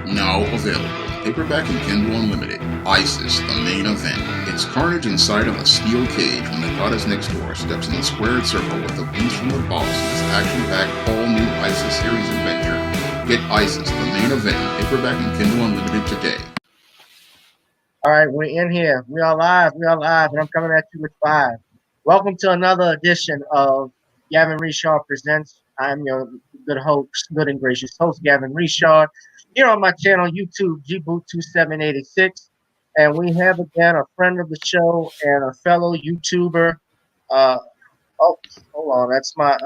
Now available. Paperback and Kindle Unlimited. ISIS, the main event. It's carnage inside of a steel cage when the goddess next door steps in the squared circle with the beast from the boss in this action-packed all-new ISIS series adventure. Get ISIS, the main event, paperback and Kindle Unlimited today. All right, we're in here. We are live, and I'm coming at you with 5. Welcome to another edition of Gavin Reshaw Presents. I'm your good host, good and gracious host, Gavin Reshaw, here on my channel, YouTube, gboot2786. And we have again a friend of the show and a fellow YouTuber. Oh, hold on, that's my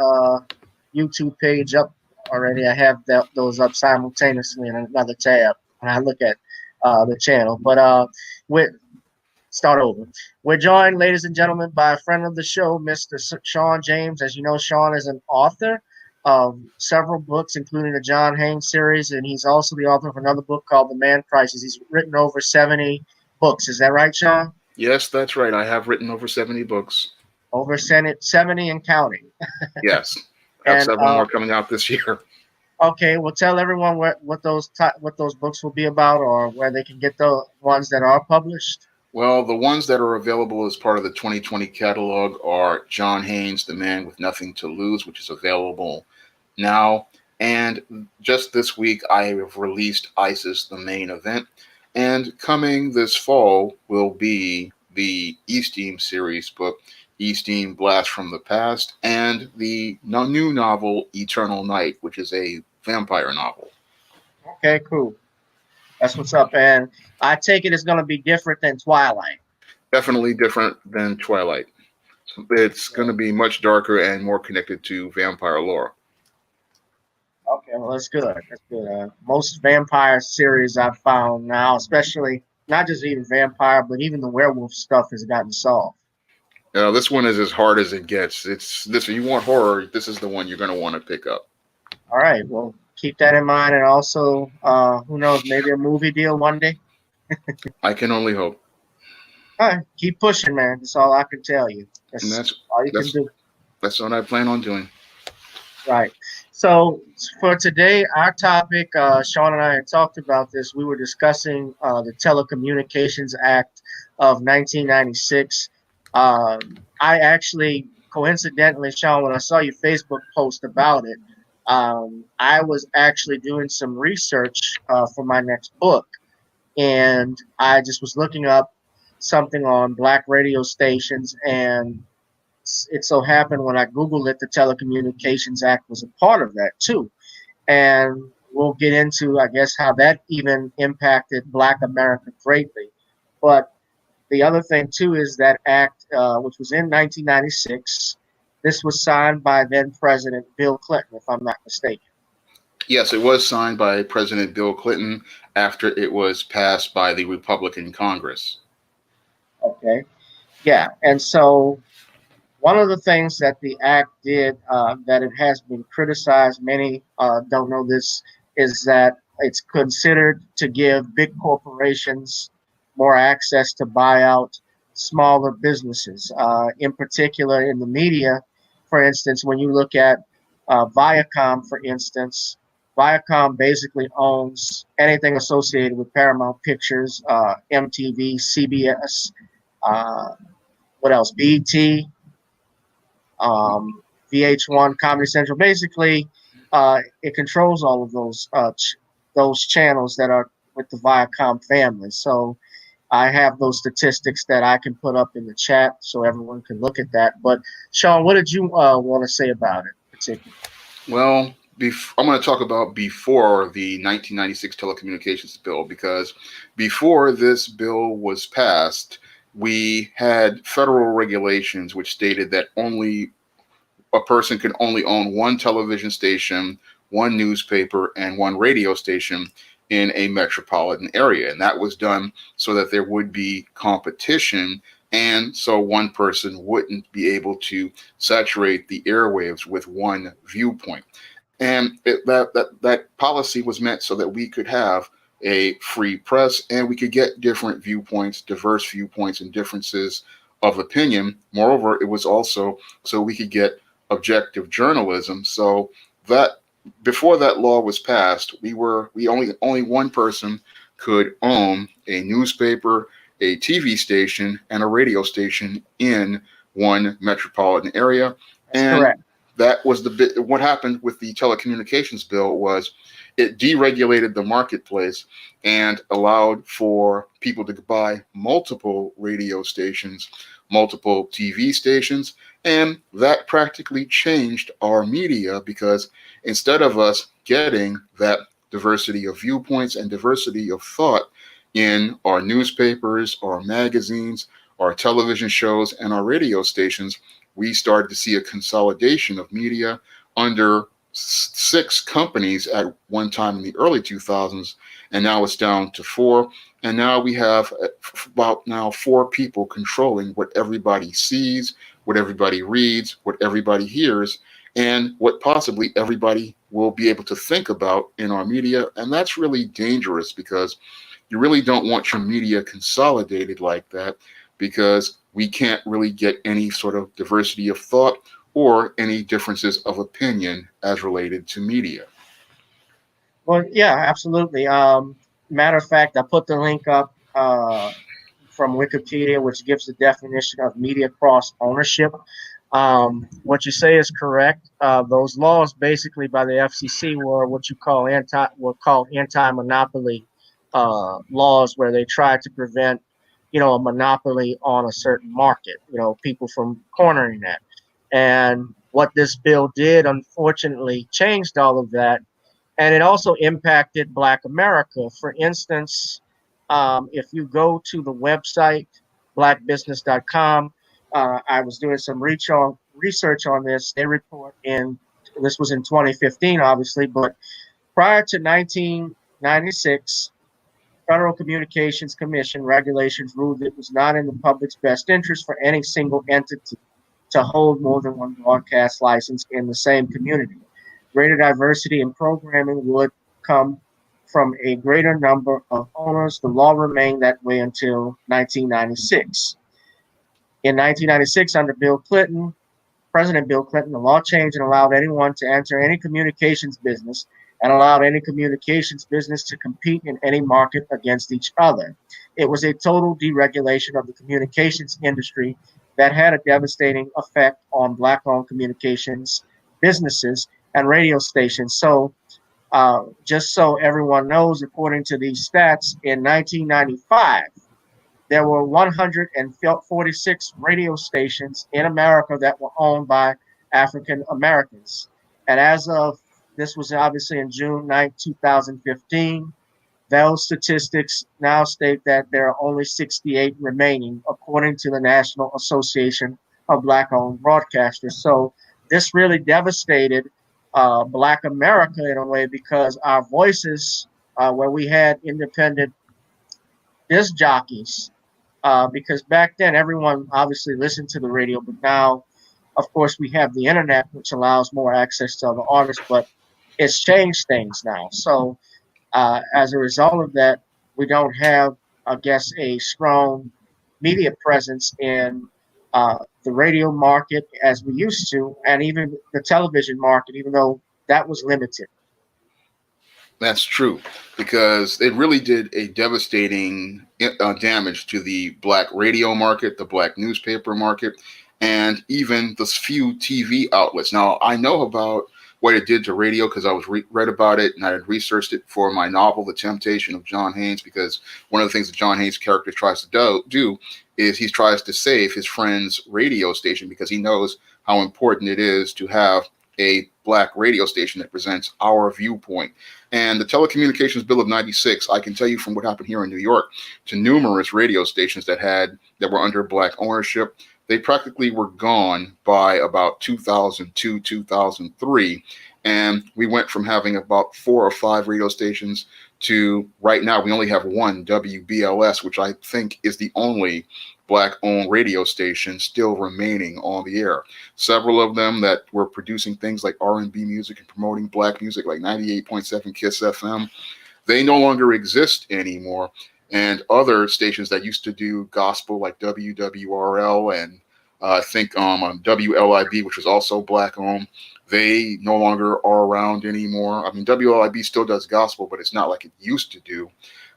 YouTube page up already. I have those up simultaneously in another tab when I look at the channel. But start over. We're joined, ladies and gentlemen, by a friend of the show, Mr. Shawn James. As you know, Shawn is an author of several books, including the John Haynes series, and he's also the author of another book called The Man Crisis. He's written over 70 books. Is that right, Shawn? Yes, that's right. I have written over 70 books. Over 70 and counting. Yes. I have 7 more coming out this year. Okay, well, tell everyone what those books will be about, or where they can get the ones that are published. Well, the ones that are available as part of the 2020 catalog are John Haynes, The Man with Nothing to Lose, which is available now. And just this week, I have released ISIS, the main event. And coming this fall will be the Eastteam series book, Eastteam Blast from the Past, and the new novel, Eternal Night, which is a vampire novel. Okay, cool. That's what's up. And I take it it's going to be different than Twilight. Definitely different than Twilight. It's going to be much darker and more connected to vampire lore. Okay, well, that's good. That's good. Most vampire series I've found now, especially not just even vampire, but even the werewolf stuff has gotten soft. This one is as hard as it gets. It's this. You want horror? This is the one you're going to want to pick up. All right. Well, keep that in mind, and also, who knows, maybe a movie deal one day. I can only hope. All right, keep pushing, man. That's all I can tell you. That's all you can do. That's what I plan on doing. Right. So for today, our topic, Shawn and I had talked about this. We were discussing the Telecommunications Act of 1996. I actually, coincidentally, Shawn, when I saw your Facebook post about it, I was actually doing some research for my next book. And I just was looking up something on black radio stations, and it so happened when I Googled it, the Telecommunications Act was a part of that too. And we'll get into, I guess, how that even impacted Black America greatly. But the other thing too is that act, which was in 1996, this was signed by then President Bill Clinton, if I'm not mistaken. Yes, it was signed by President Bill Clinton after it was passed by the Republican Congress. Okay. Yeah. And so one of the things that the act did, that it has been criticized, many don't know this, is that it's considered to give big corporations more access to buy out smaller businesses. In particular, in the media, for instance, when you look at Viacom, for instance, Viacom basically owns anything associated with Paramount Pictures, MTV, CBS, what else? BET, VH1, Comedy Central. Basically, it controls all of those channels that are with the Viacom family. So I have those statistics that I can put up in the chat so everyone can look at that. But Shawn, what did you want to say about it particularly? Well, I'm going to talk about before the 1996 Telecommunications Bill, because before this bill was passed, we had federal regulations which stated that only a person can only own one television station, one newspaper, and one radio station in a metropolitan area. And that was done so that there would be competition, and so one person wouldn't be able to saturate the airwaves with one viewpoint. And that policy was meant so that we could have a free press and we could get different viewpoints, diverse viewpoints, and differences of opinion. Moreover, it was also so we could get objective journalism. So that before that law was passed, we only one person could own a newspaper, a TV station, and a radio station in one metropolitan area. That's And correct. that was the bit. What happened with the telecommunications bill was it deregulated the marketplace and allowed for people to buy multiple radio stations, multiple TV stations, and that practically changed our media because instead of us getting that diversity of viewpoints and diversity of thought in our newspapers, our magazines, our television shows, and our radio stations, we started to see a consolidation of media under six companies at one time in the early 2000s, and now it's down to four. And now we have about now four people controlling what everybody sees, what everybody reads, what everybody hears, and what possibly everybody will be able to think about in our media. And that's really dangerous because you really don't want your media consolidated like that because we can't really get any sort of diversity of thought or any differences of opinion as related to media. Well, yeah, absolutely. Matter of fact, I put the link up from Wikipedia, which gives the definition of media cross ownership. What you say is correct. Those laws, basically by the FCC, were what you call anti-monopoly laws, where they try to prevent, a monopoly on a certain market. People from cornering that. And what this bill did, unfortunately, changed all of that, and it also impacted Black America. For instance, if you go to the website blackbusiness.com, I was doing some research on this. They report this was in 2015, obviously, but prior to 1996, Federal Communications Commission regulations ruled it was not in the public's best interest for any single entity to hold more than one broadcast license in the same community. Greater diversity in programming would come from a greater number of owners. The law remained that way until 1996. In 1996, under President Bill Clinton, the law changed and allowed anyone to enter any communications business and allowed any communications business to compete in any market against each other. It was a total deregulation of the communications industry that had a devastating effect on Black-owned communications businesses and radio stations. So, just so everyone knows, according to these stats, in 1995, there were 146 radio stations in America that were owned by African Americans. And as of this was obviously in June 2015, those statistics now state that there are only 68 remaining, according to the National Association of Black-owned Broadcasters. So this really devastated Black America in a way because our voices, where we had independent disc jockeys, because back then everyone obviously listened to the radio, but now, of course, we have the internet, which allows more access to other artists, but it's changed things now. So as a result of that, we don't have, I guess, a strong media presence in the radio market as we used to, and even the television market, even though that was limited. That's true because it really did a devastating damage to the black radio market, the black newspaper market, and even the few TV outlets. Now, I know about what it did to radio because I was read about it and I had researched it for my novel, The Temptation of John Haynes, because one of the things that John Haynes' character tries to do is he tries to save his friend's radio station because he knows how important it is to have a black radio station that presents our viewpoint. And the Telecommunications Bill of '96, I can tell you from what happened here in New York, to numerous radio stations that were under black ownership, they practically were gone by about 2002, 2003. And we went from having about 4 or 5 radio stations to right now we only have one, WBLS, which I think is the only black-owned radio station still remaining on the air. Several of them that were producing things like R&B music and promoting black music, like 98.7 KISS FM, they no longer exist anymore. And other stations that used to do gospel, like WWRL and I think WLIB, which was also black-owned, They no longer are around anymore. I mean, WLIB still does gospel, but it's not like it used to do.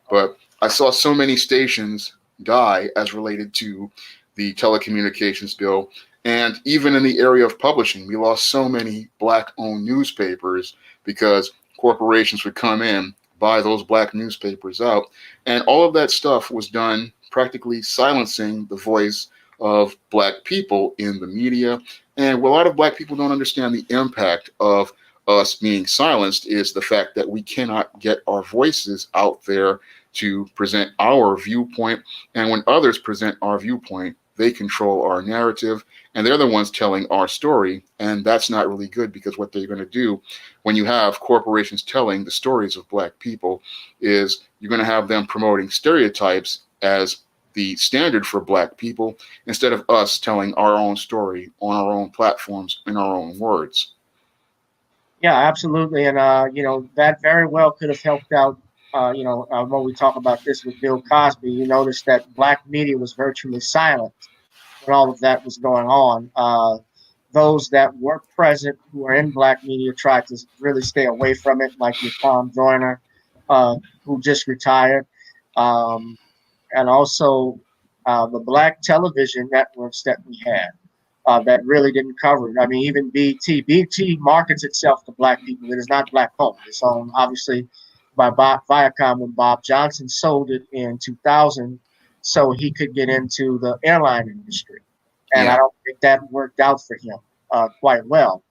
But I saw so many stations die as related to the telecommunications bill. And even in the area of publishing, we lost so many black owned newspapers because corporations would come in, buy those black newspapers out. And all of that stuff was done practically silencing the voice of black people in the media. And what a lot of black people don't understand the impact of us being silenced is the fact that we cannot get our voices out there to present our viewpoint. And when others present our viewpoint, they control our narrative and they're the ones telling our story. And that's not really good, because what they're going to do when you have corporations telling the stories of black people is you're going to have them promoting stereotypes as the standard for black people instead of us telling our own story on our own platforms in our own words. Yeah, absolutely. And, that very well could have helped out, when we talk about this with Bill Cosby. You notice that black media was virtually silent when all of that was going on. Those that were present who were in black media tried to really stay away from it, like your Tom Joyner, who just retired. Um, and also the black television networks that we had that really didn't cover it. I mean, even BT. BT markets itself to black people. It is not black owned. It's owned obviously by Viacom when Bob Johnson sold it in 2000 so he could get into the airline industry. And I Yeah. don't think that worked out for him quite well.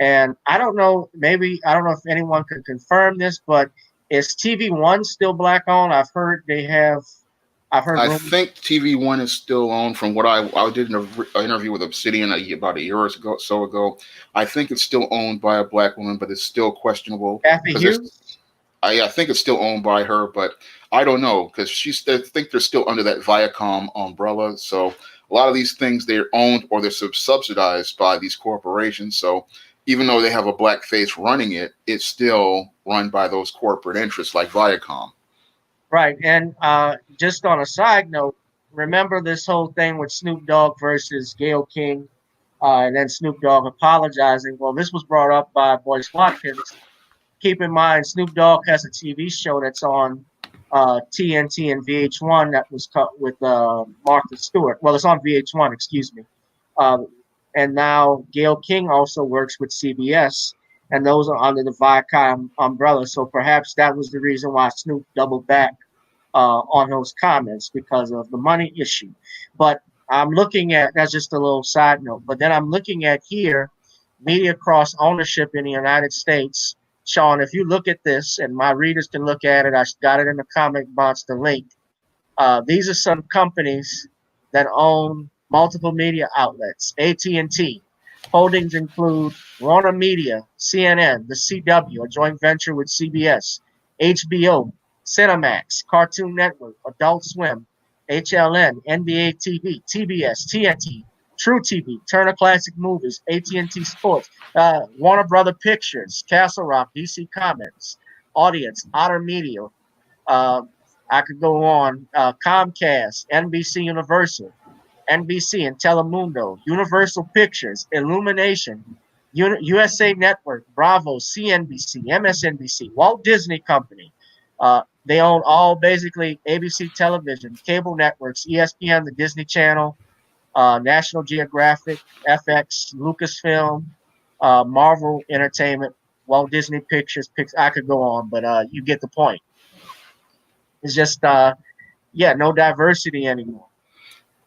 And I don't know, maybe, I don't know if anyone can confirm this, but is TV1 still black owned? I've heard I rumors. think TV1 is still owned. From what I did an interview with Obsidian about a year or so ago. I think it's still owned by a black woman, but it's still questionable Kathy because Hughes? I think it's still owned by her, but I don't know because I think they're still under that Viacom umbrella. So a lot of these things, they're owned or they're subsidized by these corporations. So even though they have a black face running it, it's still run by those corporate interests like Viacom. Right. And just on a side note, remember this whole thing with Snoop Dogg versus Gayle King, and then Snoop Dogg apologizing. Well, this was brought up by Boyce Watkins. Keep in mind, Snoop Dogg has a TV show that's on TNT and VH1 that was cut with Martha Stewart. Well, it's on VH1, excuse me. Um, and now Gayle King also works with CBS, and those are under the Viacom umbrella. So perhaps that was the reason why Snoop doubled back on those comments because of the money issue. But I'm looking at, that's just a little side note, but then I'm looking at here media cross ownership in the United States. Shawn, if you look at this, and my readers can look at it, I got it in the comment box, the link. These are some companies that own multiple media outlets. AT&T. Holdings include Warner Media, CNN, the CW, a joint venture with CBS, HBO, Cinemax, Cartoon Network, Adult Swim, HLN, NBA TV, TBS, TNT, True TV, Turner Classic Movies, AT&T Sports, Warner Brother Pictures, Castle Rock, DC Comics, Audience, Otter Media, uh, I could go on. Comcast, NBC Universal, NBC and Telemundo, Universal Pictures, Illumination, USA Network, Bravo, CNBC, MSNBC, Walt Disney Company. They own all basically ABC television, cable networks, ESPN, the Disney Channel, National Geographic, FX, Lucasfilm, Marvel Entertainment, Walt Disney Pictures. I could go on, but you get the point. It's just yeah, no diversity anymore.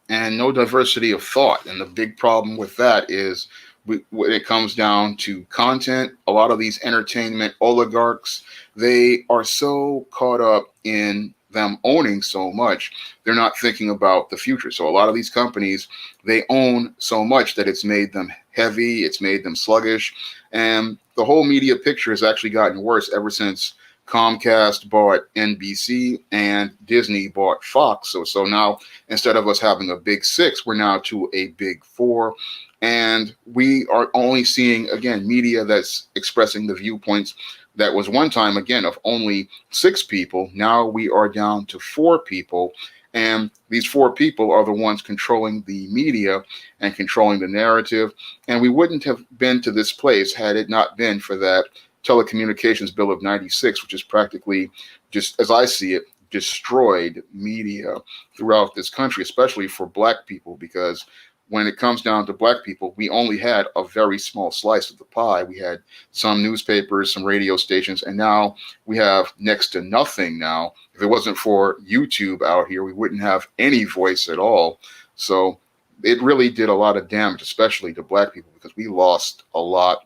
And no diversity of thought. And the big problem with that is when it comes down to content, a lot of these entertainment oligarchs, they are so caught up in them owning so much, they're not thinking about the future. So a lot of these companies, they own so much that it's made them heavy, it's made them sluggish. And the whole media picture has actually gotten worse ever since Comcast bought NBC and Disney bought Fox. So now instead of us having a big six, we're now to a big four. And we are only seeing, again, media that's expressing the viewpoints that was one time, again, of only six people. Now we are down to four people. And these four people are the ones controlling the media and controlling the narrative. And we wouldn't have been to this place had it not been for that Telecommunications Bill of 96, which is practically, just as I see it, destroyed media throughout this country, especially for Black people, because when it comes down to Black people, we only had a very small slice of the pie. We had some newspapers, some radio stations, and now we have next to nothing now. If it wasn't for YouTube out here, we wouldn't have any voice at all. So it really did a lot of damage, especially to Black people, because we lost a lot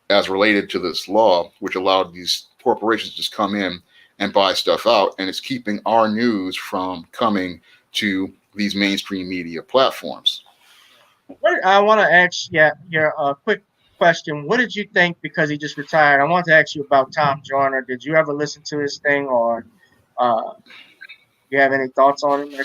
as related to this law, which allowed these corporations to just come in and buy stuff out, and it's keeping our news from coming to these mainstream media platforms. I want to ask your quick question. What did you think, because he just retired? I want to ask you about Tom Joyner. Did you ever listen to his thing, or you have any thoughts on him?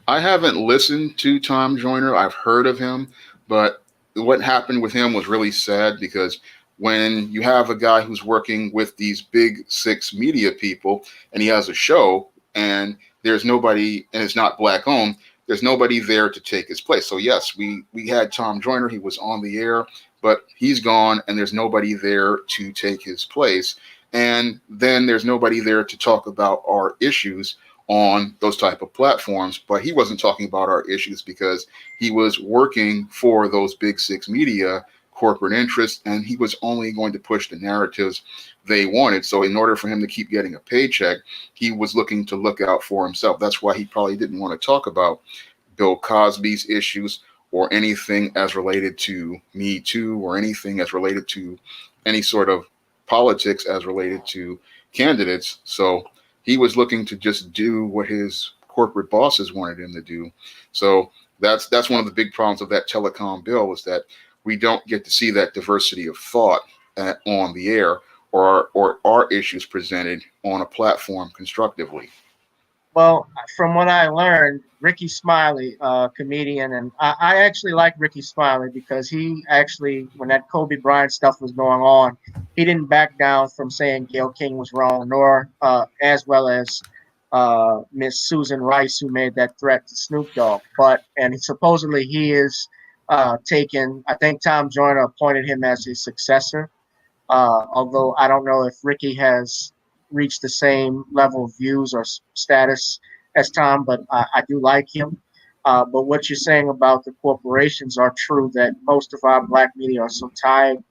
I haven't listened to Tom Joyner. I've heard of him, but what happened with him was really sad, because when you have a guy who's working with these big six media people and he has a show and there's nobody, and it's not Black owned, there's nobody there to take his place. So yes, we had Tom Joyner. He was on the air, but he's gone and there's nobody there to take his place. And then there's nobody there to talk about our issues on those type of platforms. But he wasn't talking about our issues because he was working for those big six media corporate interests, and he was only going to push the narratives they wanted. So in order for him to keep getting a paycheck, he was looking to look out for himself. That's why he probably didn't want to talk about Bill Cosby's issues or anything as related to Me Too or anything as related to any sort of politics as related to candidates. So he was looking to just do what his corporate bosses wanted him to do. So that's one of the big problems of that telecom bill, is that we don't get to see that diversity of thought on the air, or our issues presented on a platform constructively. Well, from what I learned, Ricky Smiley, comedian, and I actually like Ricky Smiley because he actually, when that Kobe Bryant stuff was going on, he didn't back down from saying Gayle King was wrong, nor as well as Miss Susan Rice, who made that threat to Snoop Dogg. And supposedly he is taken. I think Tom Joyner appointed him as his successor. Although I don't know if Ricky has reached the same level of views or status as Tom, but I do like him. But what you're saying about the corporations are true, that most of our Black media are so tied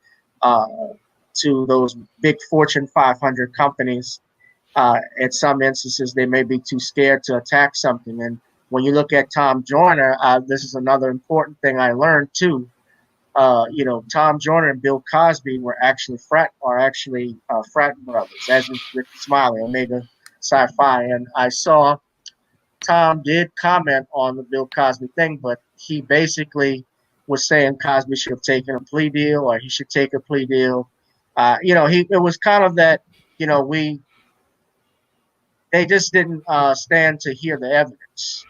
to those big Fortune 500 companies. In some instances, they may be too scared to attack something. And when you look at Tom Joyner, this is another important thing I learned too. Tom Joyner and Bill Cosby were actually frat brothers, as is Ricky Smiley, Omega Sci-Fi. And I saw Tom did comment on the Bill Cosby thing, but he basically was saying Cosby should have taken a plea deal, or he should take a plea deal. It was kind of that, they just didn't stand to hear the evidence,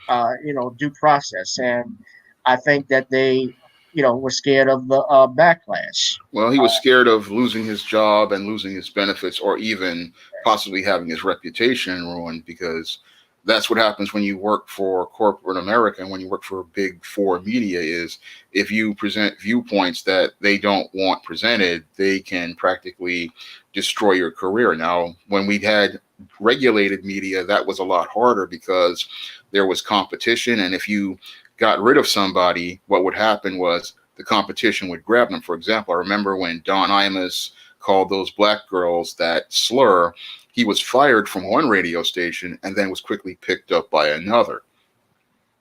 due process. And I think that they, were scared of the backlash. Well, he was scared of losing his job and losing his benefits, or even possibly having his reputation ruined, because that's what happens when you work for corporate America and when you work for big four media. Is if you present viewpoints that they don't want presented, they can practically destroy your career. Now, when we had regulated media, that was a lot harder because there was competition, and if you got rid of somebody, what would happen was the competition would grab them. For example, I remember when Don Imus called those black girls that slur, he was fired from one radio station and then was quickly picked up by another.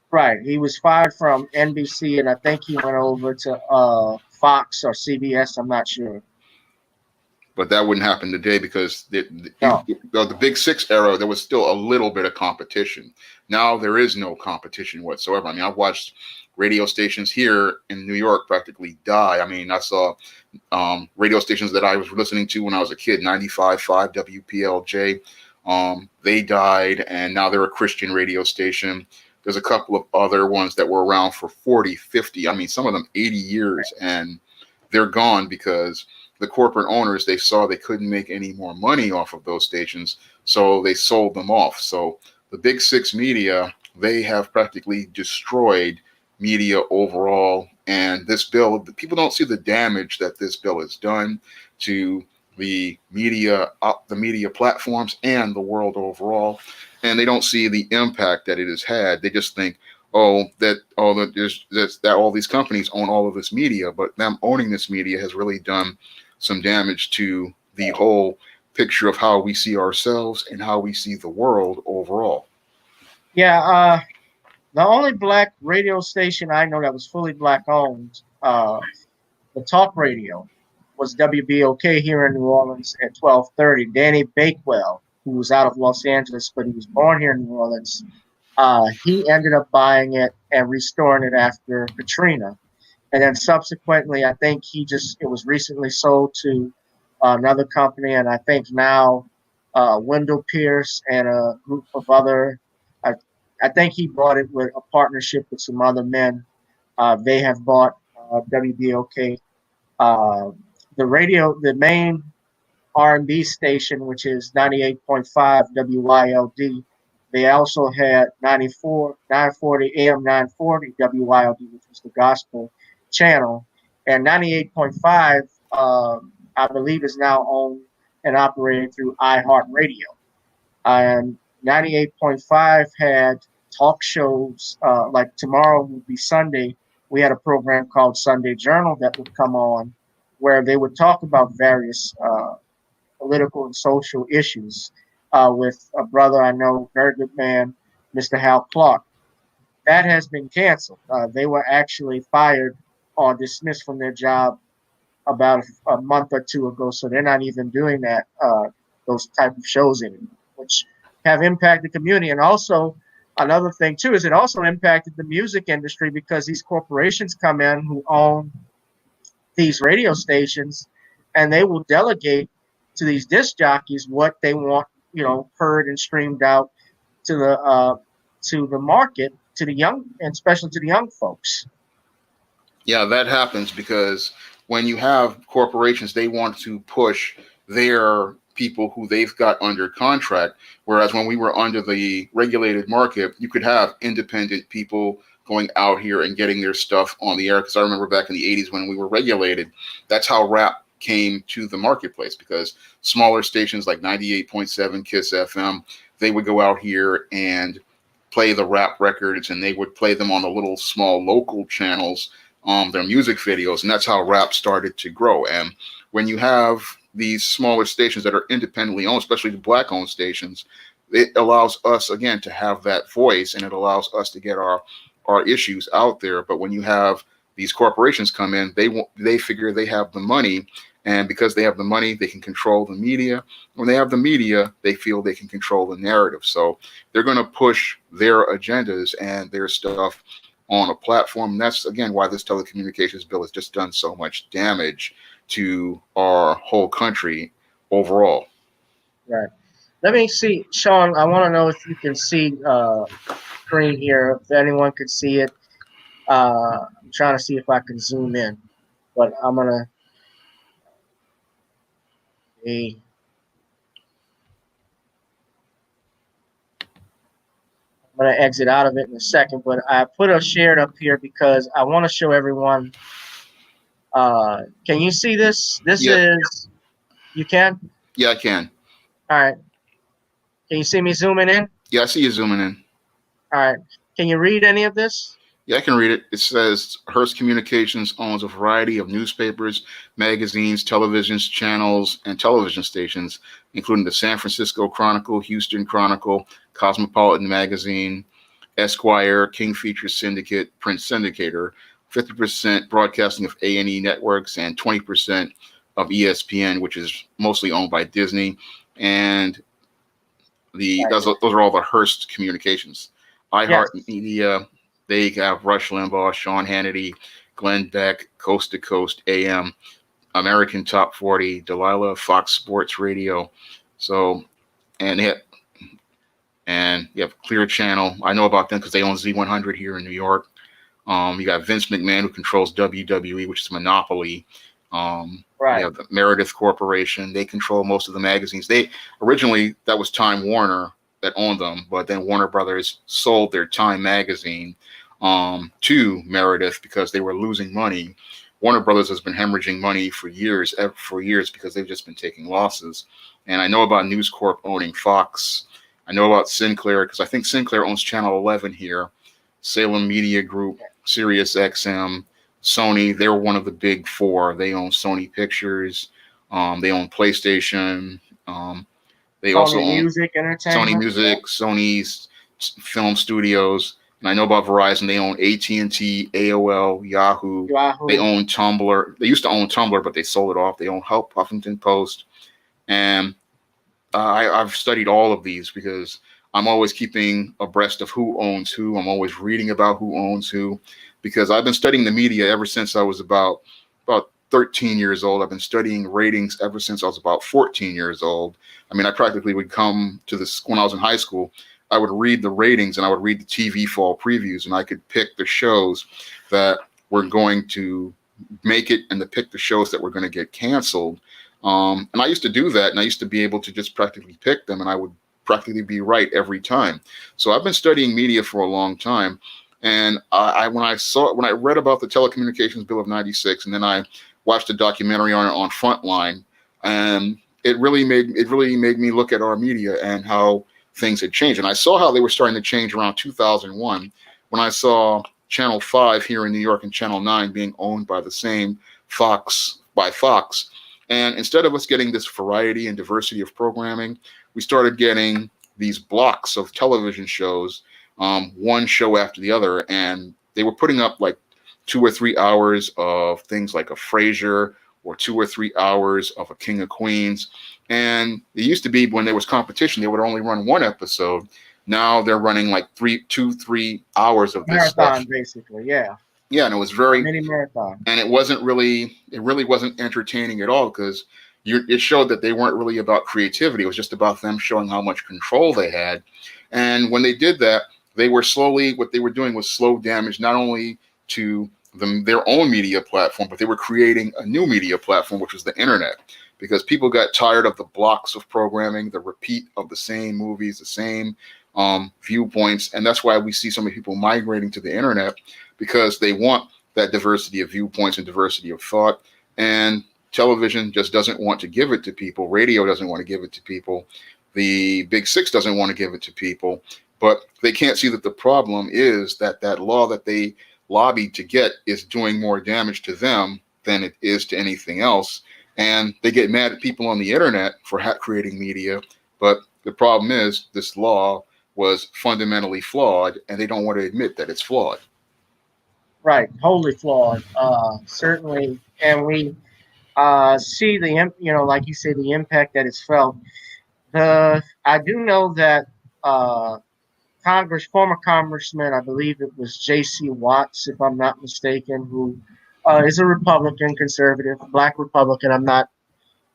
Right. He was fired from NBC, and I think he went over to Fox or CBS. I'm not sure. But that wouldn't happen today because No. the Big Six era, there was still a little bit of competition. Now there is no competition whatsoever. I mean, I've watched radio stations here in New York practically die. I mean, I saw radio stations that I was listening to when I was a kid, 95.5 WPLJ. They died, and now they're a Christian radio station. There's a couple of other ones that were around for 40, 50, I mean, some of them 80 years, and they're gone because the corporate owners, they saw they couldn't make any more money off of those stations, so they sold them off. So the Big Six media they have practically destroyed media overall. And this bill, people don't see the damage that this bill has done to the media platforms and the world overall, and they don't see the impact that it has had. They just think, that all these companies own all of this media, but them owning this media has really done some damage to the whole picture of how we see ourselves and how we see the world overall. Yeah, the only black radio station I know that was fully black owned, the talk radio, was WBOK here in New Orleans at 12:30. Danny Bakewell, who was out of Los Angeles, but he was born here in New Orleans, he ended up buying it and restoring it after Katrina. And then subsequently, I think it was recently sold to another company. And I think now Wendell Pierce and a group of I, I think he bought it with a partnership with some other men. They have bought WBOK. The main R&B station, which is 98.5 WYLD. They also had 940 AM 940 WYLD, which was the gospel channel. And 98.5, I believe, is now owned and operated through iHeartRadio. And 98.5 had talk shows, like tomorrow would be Sunday. We had a program called Sunday Journal that would come on where they would talk about various political and social issues with a brother I know, very good man, Mr. Hal Clark. That has been canceled. They were actually fired or dismissed from their job about a month or two ago, so they're not even doing those type of shows anymore, which have impacted the community. And also, another thing too is it also impacted the music industry because these corporations come in who own these radio stations, and they will delegate to these disc jockeys what they want, heard and streamed out to the market, to the young, and especially to the young folks. Yeah, that happens because when you have corporations, they want to push their people who they've got under contract. Whereas when we were under the regulated market, you could have independent people going out here and getting their stuff on the air. Because I remember back in the 80s when we were regulated, that's how rap came to the marketplace, because smaller stations like 98.7 Kiss FM, they would go out here and play the rap records, and they would play them on the little small local channels, their music videos, and that's how rap started to grow. And when you have these smaller stations that are independently owned, especially the black-owned stations, it allows us, again, to have that voice, and it allows us to get our issues out there. But when you have these corporations come in, they figure they have the money, and because they have the money, they can control the media. When they have the media, they feel they can control the narrative. So they're going to push their agendas and their stuff on a platform. And that's, again, why this telecommunications bill has just done so much damage to our whole country overall. Right. Let me see, Shawn, I want to know if you can see screen here, if anyone could see it. I'm trying to see if I can zoom in, but I'm going to I'm going to exit out of it in a second, but I put a shared up here because I want to show everyone. Can you see this? You can? Yeah, I can. All right. Can you see me zooming in? Yeah, I see you zooming in. All right. Can you read any of this? Yeah, I can read it. It says Hearst Communications owns a variety of newspapers, magazines, televisions, channels, and television stations, including the San Francisco Chronicle, Houston Chronicle, Cosmopolitan Magazine, Esquire, King Features Syndicate, Print Syndicator, 50% broadcasting of A&E networks, and 20% of ESPN, which is mostly owned by Disney. And those are all the Hearst Communications. iHeartMedia, they have Rush Limbaugh, Sean Hannity, Glenn Beck, Coast to Coast AM, American Top 40, Delilah, Fox Sports Radio. So, and you have Clear Channel. I know about them because they own Z100 here in New York. You got Vince McMahon, who controls WWE, which is a monopoly. Right. You have the Meredith Corporation. They control most of the magazines. Originally, that was Time Warner, that owned them, but then Warner Brothers sold their Time magazine to Meredith because they were losing money. Warner Brothers has been hemorrhaging money for years because they've just been taking losses. And I know about News Corp owning Fox. I know about Sinclair because I think Sinclair owns Channel 11 here, Salem Media Group, Sirius XM, Sony. They're one of the big four. They own Sony Pictures. They own PlayStation. They Sony also own Music Sony Entertainment. Music, Sony's film studios. And I know about Verizon. They own AT&T, AOL, Yahoo. They own Tumblr. They used to own Tumblr, but they sold it off. They own Huffington Post. And I've studied all of these because I'm always keeping abreast of who owns who. I'm always reading about who owns who because I've been studying the media ever since I was about 13 years old. I've been studying ratings ever since I was about 14 years old. I mean, I practically would come to this when I was in high school. I would read the ratings and I would read the TV fall previews, and I could pick the shows that were going to make it and to pick the shows that were going to get canceled. And I used to do that, and I used to be able to just practically pick them, and I would practically be right every time. So I've been studying media for a long time. And when I read about the Telecommunications Bill of '96, and then I watched a documentary on it on Frontline, and it really made me look at our media and how things had changed. And I saw how they were starting to change around 2001 when I saw Channel 5 here in New York and Channel 9 being owned by the same Fox. And instead of us getting this variety and diversity of programming, we started getting these blocks of television shows, one show after the other, and they were putting up like 2 or 3 hours of things like a Frasier or 2 or 3 hours of a King of Queens. And it used to be when there was competition, they would only run one episode. Now they're running like 3 hours of this marathon stuff. Basically, yeah. Yeah, and it was very mini marathon, and it really wasn't entertaining at all because it showed that they weren't really about creativity. It was just about them showing how much control they had. And when they did that, what they were doing was slow damage not only to their own media platform, but they were creating a new media platform, which was the internet, because people got tired of the blocks of programming, the repeat of the same movies, the same viewpoints. And that's why we see so many people migrating to the internet, because they want that diversity of viewpoints and diversity of thought. And television just doesn't want to give it to people. Radio doesn't want to give it to people. The Big Six doesn't want to give it to people. But they can't see that the problem is that law that they lobbied to get is doing more damage to them than it is to anything else. And they get mad at people on the internet for creating media. But the problem is this law was fundamentally flawed, and they don't want to admit that it's flawed. Right, wholly flawed, certainly. And we see like you say, the impact that it's felt. I do know that former Congressman, I believe it was J.C. Watts, if I'm not mistaken, who is a Republican, conservative, black Republican. I'm not,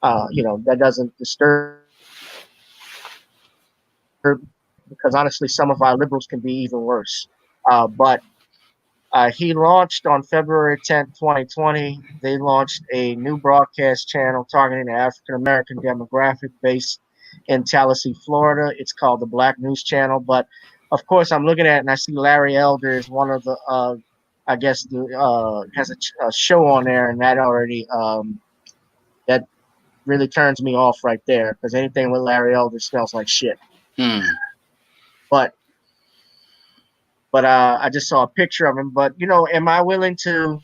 that doesn't disturb, because honestly, some of our liberals can be even worse. But he launched on February 10th, 2020. They launched a new broadcast channel targeting the African American demographic based in Tallahassee, Florida. It's called the Black News Channel. But of course, I'm looking at it and I see Larry Elder is one of the, has a show on there, and that already, that really turns me off right there, because anything with Larry Elder smells like shit. But I just saw a picture of him. But, am I willing to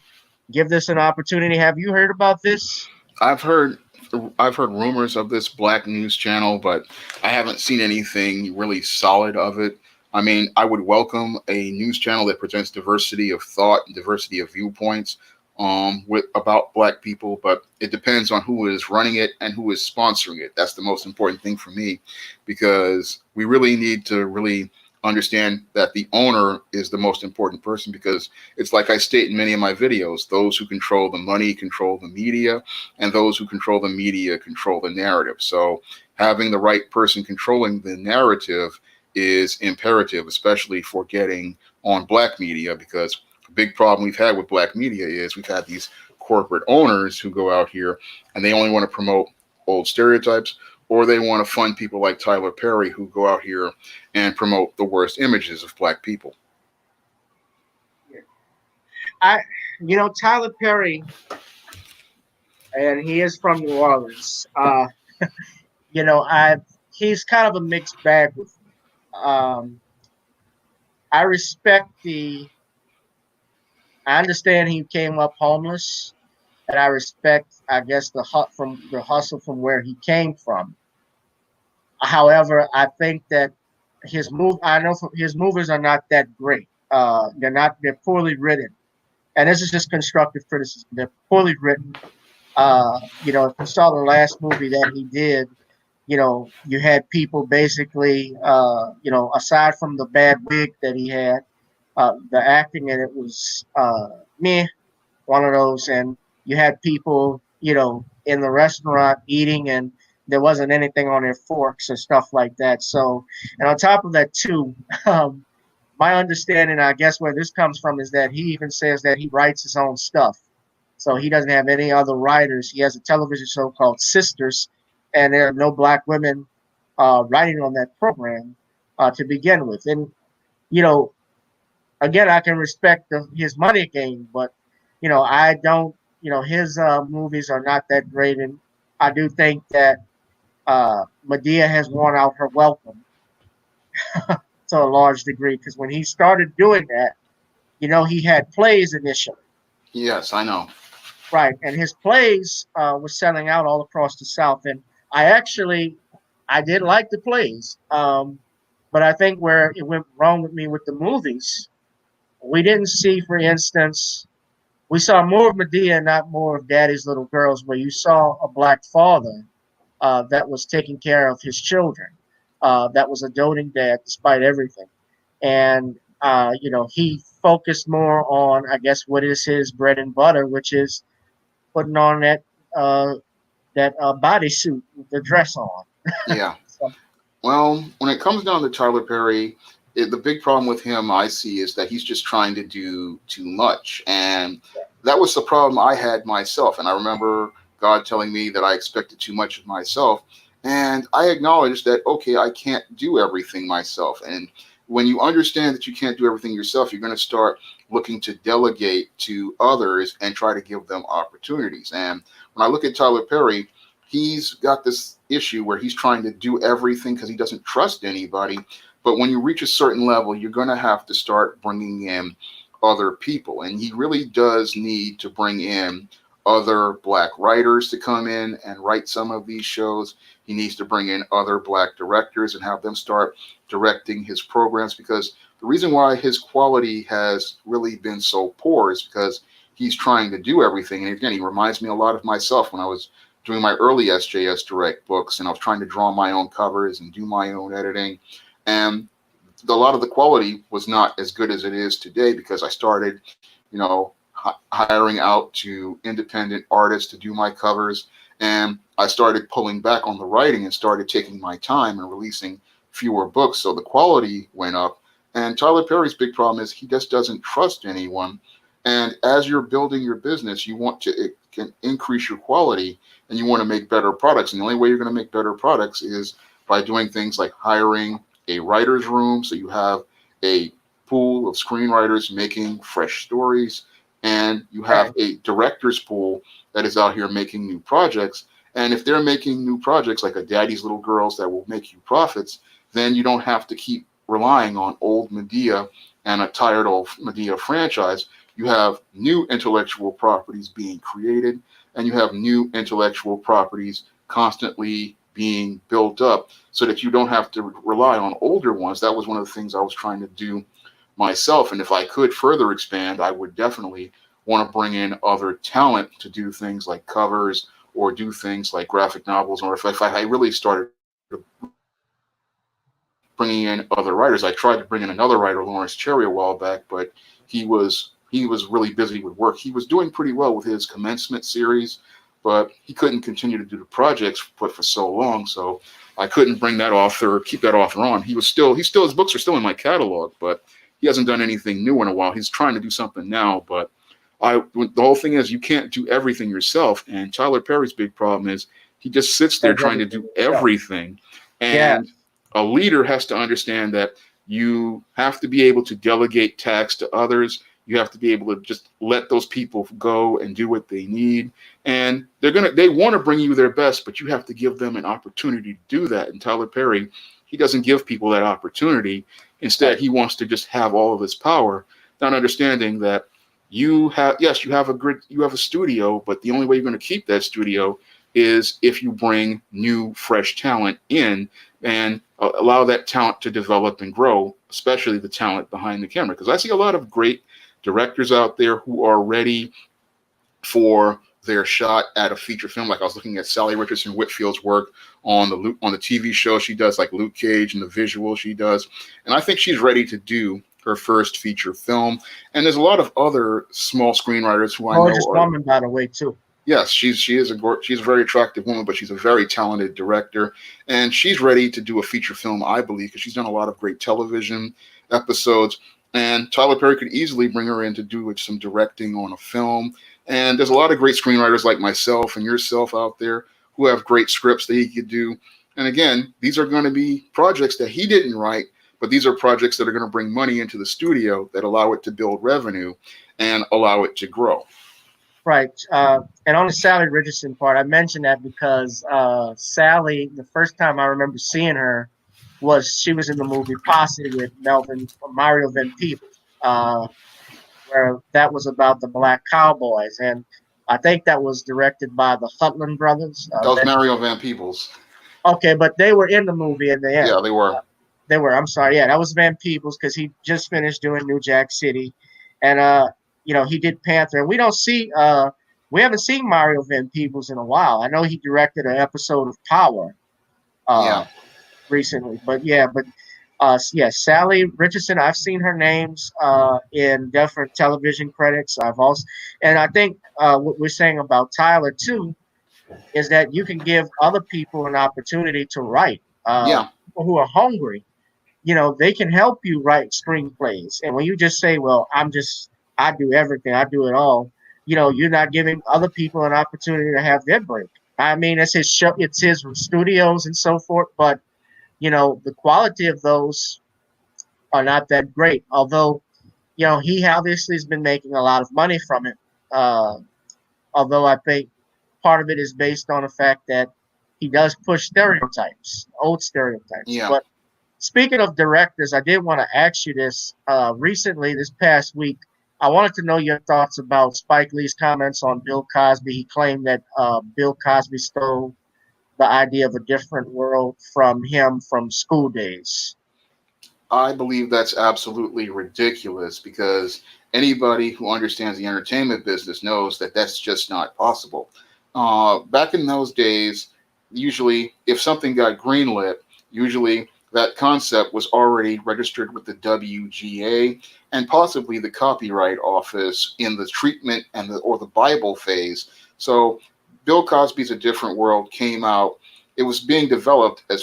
give this an opportunity? Have you heard about this? I've heard rumors of this Black News Channel, but I haven't seen anything really solid of it. I mean, I would welcome a news channel that presents diversity of thought and diversity of viewpoints about Black people, but it depends on who is running it and who is sponsoring it. That's the most important thing for me, because we really need to really understand that the owner is the most important person, because it's like I state in many of my videos, those who control the money control the media, and those who control the media control the narrative. So having the right person controlling the narrative is imperative, especially for getting on Black media, because a big problem we've had with Black media is we've had these corporate owners who go out here and they only want to promote old stereotypes, or they want to fund people like Tyler Perry who go out here and promote the worst images of black people. I, Tyler Perry, and he is from New Orleans. I he's kind of a mixed bag with me. I respect the. I understand he came up homeless, and I respect, I guess, the hustle from where he came from. However, I think that I know his movies are not that great. They're poorly written, and this is just constructive criticism. They're poorly written. If you saw the last movie that he did, you had people basically, aside from the bad wig that he had, the acting in it was meh, one of those. And you had people, in the restaurant eating, and there wasn't anything on their forks and stuff like that. So, and on top of that, too, um, my understanding, I guess, where this comes from is that he even says that he writes his own stuff. So he doesn't have any other writers. He has a television show called Sisters, and there are no black women writing on that program to begin with. And, you know, again, I can respect his money game, but, I don't, his movies are not that great. And I do think that Medea has worn out her welcome to a large degree, because when he started doing that, he had plays initially. Yes, I know. Right, and his plays were selling out all across the South, and I did like the plays, but I think where it went wrong with me with the movies, we didn't see, for instance, we saw more of Medea, not more of Daddy's Little Girls, where you saw a black father that was taking care of his children, that was a doting dad despite everything, and he focused more on, I guess, what is his bread and butter, which is putting on uh, that bodysuit with the dress on. Yeah. So, Well, when it comes down to Tyler Perry, the big problem with him I see is that he's just trying to do too much. And that was the problem I had myself. And I remember God telling me that I expected too much of myself. And I acknowledged that, okay, I can't do everything myself. And when you understand that you can't do everything yourself, you're going to start looking to delegate to others and try to give them opportunities. And when I look at Tyler Perry, he's got this issue where he's trying to do everything because he doesn't trust anybody. But when you reach a certain level, you're going to have to start bringing in other people. And he really does need to bring in other black writers to come in and write some of these shows. He needs to bring in other black directors and have them start directing his programs, because the reason why his quality has really been so poor is because he's trying to do everything. And again, he reminds me a lot of myself when I was doing my early SJS Direct books, and I was trying to draw my own covers and do my own editing. And a lot of the quality was not as good as it is today because I started, hiring out to independent artists to do my covers. And I started pulling back on the writing and started taking my time and releasing fewer books. So the quality went up. And Tyler Perry's big problem is he just doesn't trust anyone. And as you're building your business, you want to can increase your quality and you want to make better products. And the only way you're going to make better products is by doing things like hiring a writer's room, so you have a pool of screenwriters making fresh stories, and you have a director's pool that is out here making new projects. And if they're making new projects like a Daddy's Little Girls that will make you profits, then you don't have to keep relying on old Medea and a tired old Medea franchise. You have new intellectual properties being created, and you have new intellectual properties constantly being built up so that you don't have to rely on older ones. That was one of the things I was trying to do myself. And if I could further expand, I would definitely want to bring in other talent to do things like covers or do things like graphic novels. Or if I really started bringing in other writers, I tried to bring in another writer, Lawrence Cherry, a while back, but he was really busy with work. He was doing pretty well with his commencement series, but he couldn't continue to do the projects for so long. So I couldn't keep that author on. His books are still in my catalog, but he hasn't done anything new in a while. He's trying to do something now, but the whole thing is you can't do everything yourself. And Tyler Perry's big problem is He just sits there trying to do everything. And a leader has to understand that you have to be able to delegate tasks to others. You have to be able to just let those people go and do what they need. And they want to bring you their best, but you have to give them an opportunity to do that. And Tyler Perry, he doesn't give people that opportunity. Instead, he wants to just have all of his power, not understanding that you have a studio, but the only way you're going to keep that studio is if you bring new, fresh talent in and allow that talent to develop and grow, especially the talent behind the camera. Because I see a lot of great directors out there who are ready for their shot at a feature film. Like I was looking at Sally Richardson Whitfield's work on the TV show she does, like Luke Cage, and the visual she does. And I think she's ready to do her first feature film. And there's a lot of other small screenwriters who I know gorgeous woman, by the way, too. Yes, she's a very attractive woman, but she's a very talented director, and she's ready to do a feature film, I believe, because she's done a lot of great television episodes. And Tyler Perry could easily bring her in to do some directing on a film. And there's a lot of great screenwriters like myself and yourself out there who have great scripts that he could do. And again, these are going to be projects that he didn't write, but these are projects that are going to bring money into the studio that allow it to build revenue and allow it to grow. Right. And on the Sally Richardson part, I mentioned that because Sally, the first time I remember seeing her she was in the movie Posse with Mario Van Peebles, where that was about the black cowboys. And I think that was directed by the Hutland brothers. That was Mario Van Peebles. Okay, but they were in the movie in the end. Yeah, they were. I'm sorry. Yeah, that was Van Peebles because he just finished doing New Jack City. And, he did Panther. And we haven't seen Mario Van Peebles in a while. I know he directed an episode of Power recently. But Sally Richardson, I've seen her names in different television credits. And I think what we're saying about Tyler, too, is that you can give other people an opportunity to write. People who are hungry, they can help you write screenplays. And when you just say, well, I do everything, I do it all, you're not giving other people an opportunity to have their break. I mean, it's his show, it's his studios and so forth, but, the quality of those are not that great. Although, he obviously has been making a lot of money from it. Although I think part of it is based on the fact that he does push old stereotypes. Yeah. But speaking of directors, I did want to ask you this. Recently, this past week, I wanted to know your thoughts about Spike Lee's comments on Bill Cosby. He claimed that Bill Cosby stole the idea of a different world from him from School Days. I believe that's absolutely ridiculous because anybody who understands the entertainment business knows that that's just not possible. Back in those days, usually if something got greenlit, usually that concept was already registered with the WGA and possibly the Copyright Office in the treatment or the Bible phase. So Bill Cosby's A Different World came out. It was being developed as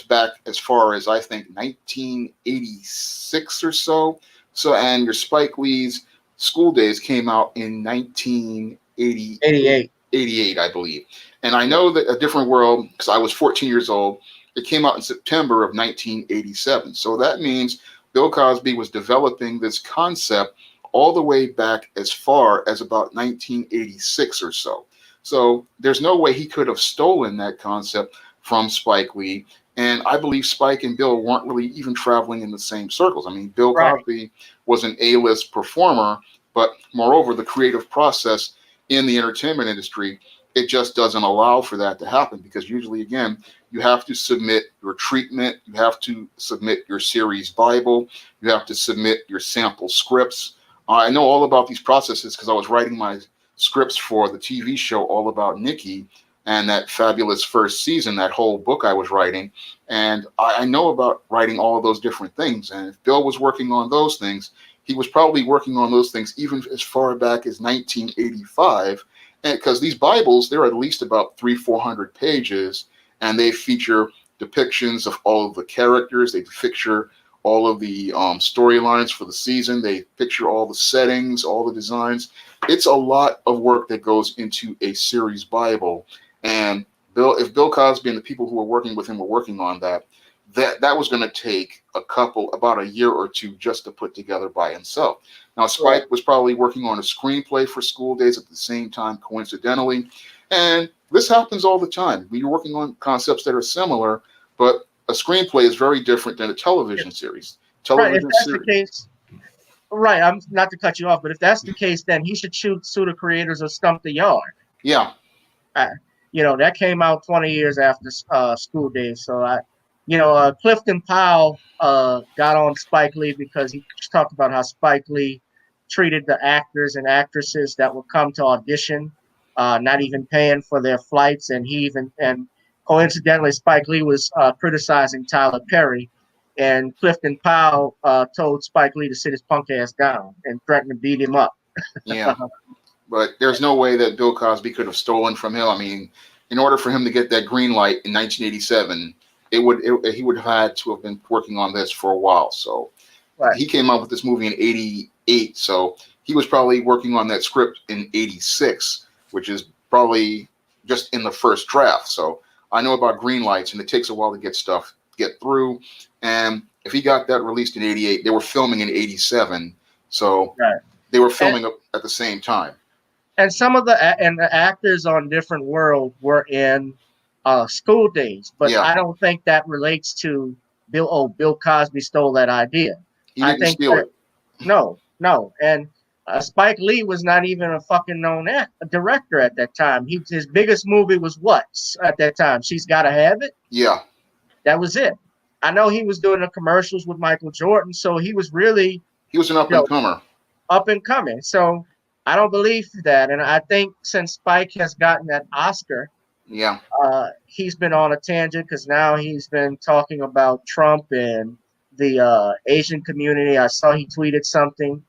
far as I think 1986 or so. And your Spike Lee's School Days came out in 1988, I believe. And I know that A Different World, because I was 14 years old, it came out in September of 1987. So that means Bill Cosby was developing this concept all the way back as far as about 1986 or so. So there's no way he could have stolen that concept from Spike Lee. And I believe Spike and Bill weren't really even traveling in the same circles. I mean, Bill Cosby was an A-list performer, but moreover, the creative process in the entertainment industry, it just doesn't allow for that to happen because usually, again, you have to submit your treatment, you have to submit your series Bible, you have to submit your sample scripts. I know all about these processes because I was writing my scripts for the TV show All About Nikki and that fabulous first season, that whole book I was writing. And I know about writing all of those different things. And if Bill was working on those things, he was probably working on those things even as far back as 1985. And because these Bibles, they're at least about 300-400 pages, and they feature depictions of all of the characters. They feature all of the storylines for the season. They picture all the settings, all the designs. It's a lot of work that goes into a series Bible. And If Bill Cosby and the people who were working with him were working on that, that was going to take about a year or two just to put together by himself. Now, Spike was probably working on a screenplay for School Days at the same time, coincidentally, and this happens all the time. You're working on concepts that are similar, but a screenplay is very different than a television series. Right. If that's the case, right. I'm not to cut you off, but if that's the case, then he should sue the creators of Stump the Yard. Yeah. That came out 20 years after School Days. So Clifton Powell got on Spike Lee because he talked about how Spike Lee treated the actors and actresses that would come to audition, not even paying for their flights, and coincidentally, Spike Lee was criticizing Tyler Perry, and Clifton Powell told Spike Lee to sit his punk ass down and threatened to beat him up. Yeah. But there's no way that Bill Cosby could have stolen from him. I mean, in order for him to get that green light in 1987, he would have had to have been working on this for a while. So he came out with this movie in 88. So he was probably working on that script in 86, which is probably just in the first draft. So I know about green lights, and it takes a while to get through. And if he got that released in 88, they were filming in 87. So they were filming at the same time. And some of the actors on Different World were in School Days, but I don't think that relates to Bill Cosby stole that idea. He didn't steal it. No. And Spike Lee was not even a fucking known director at that time. His biggest movie was what at that time? She's Gotta Have It? Yeah. That was it. I know he was doing the commercials with Michael Jordan, so he was an up-and-comer. Up and coming. So I don't believe that. And I think since Spike has gotten that Oscar, he's been on a tangent because now he's been talking about Trump and the Asian community. I saw he tweeted something,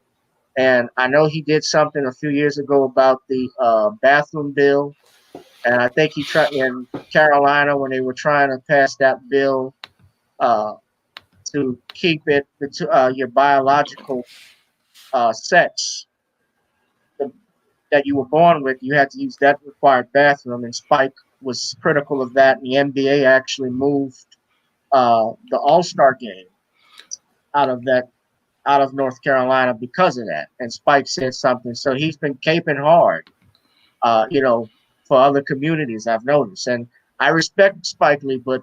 and I know he did something a few years ago about the bathroom bill. And I think he tried in Carolina when they were trying to pass that bill to keep it your biological sex that you were born with, you had to use that required bathroom, and Spike was critical of that. And the NBA actually moved the All-Star game out of North Carolina because of that. And Spike said something, so he's been caping hard, for other communities. I've noticed, and I respect Spike Lee, but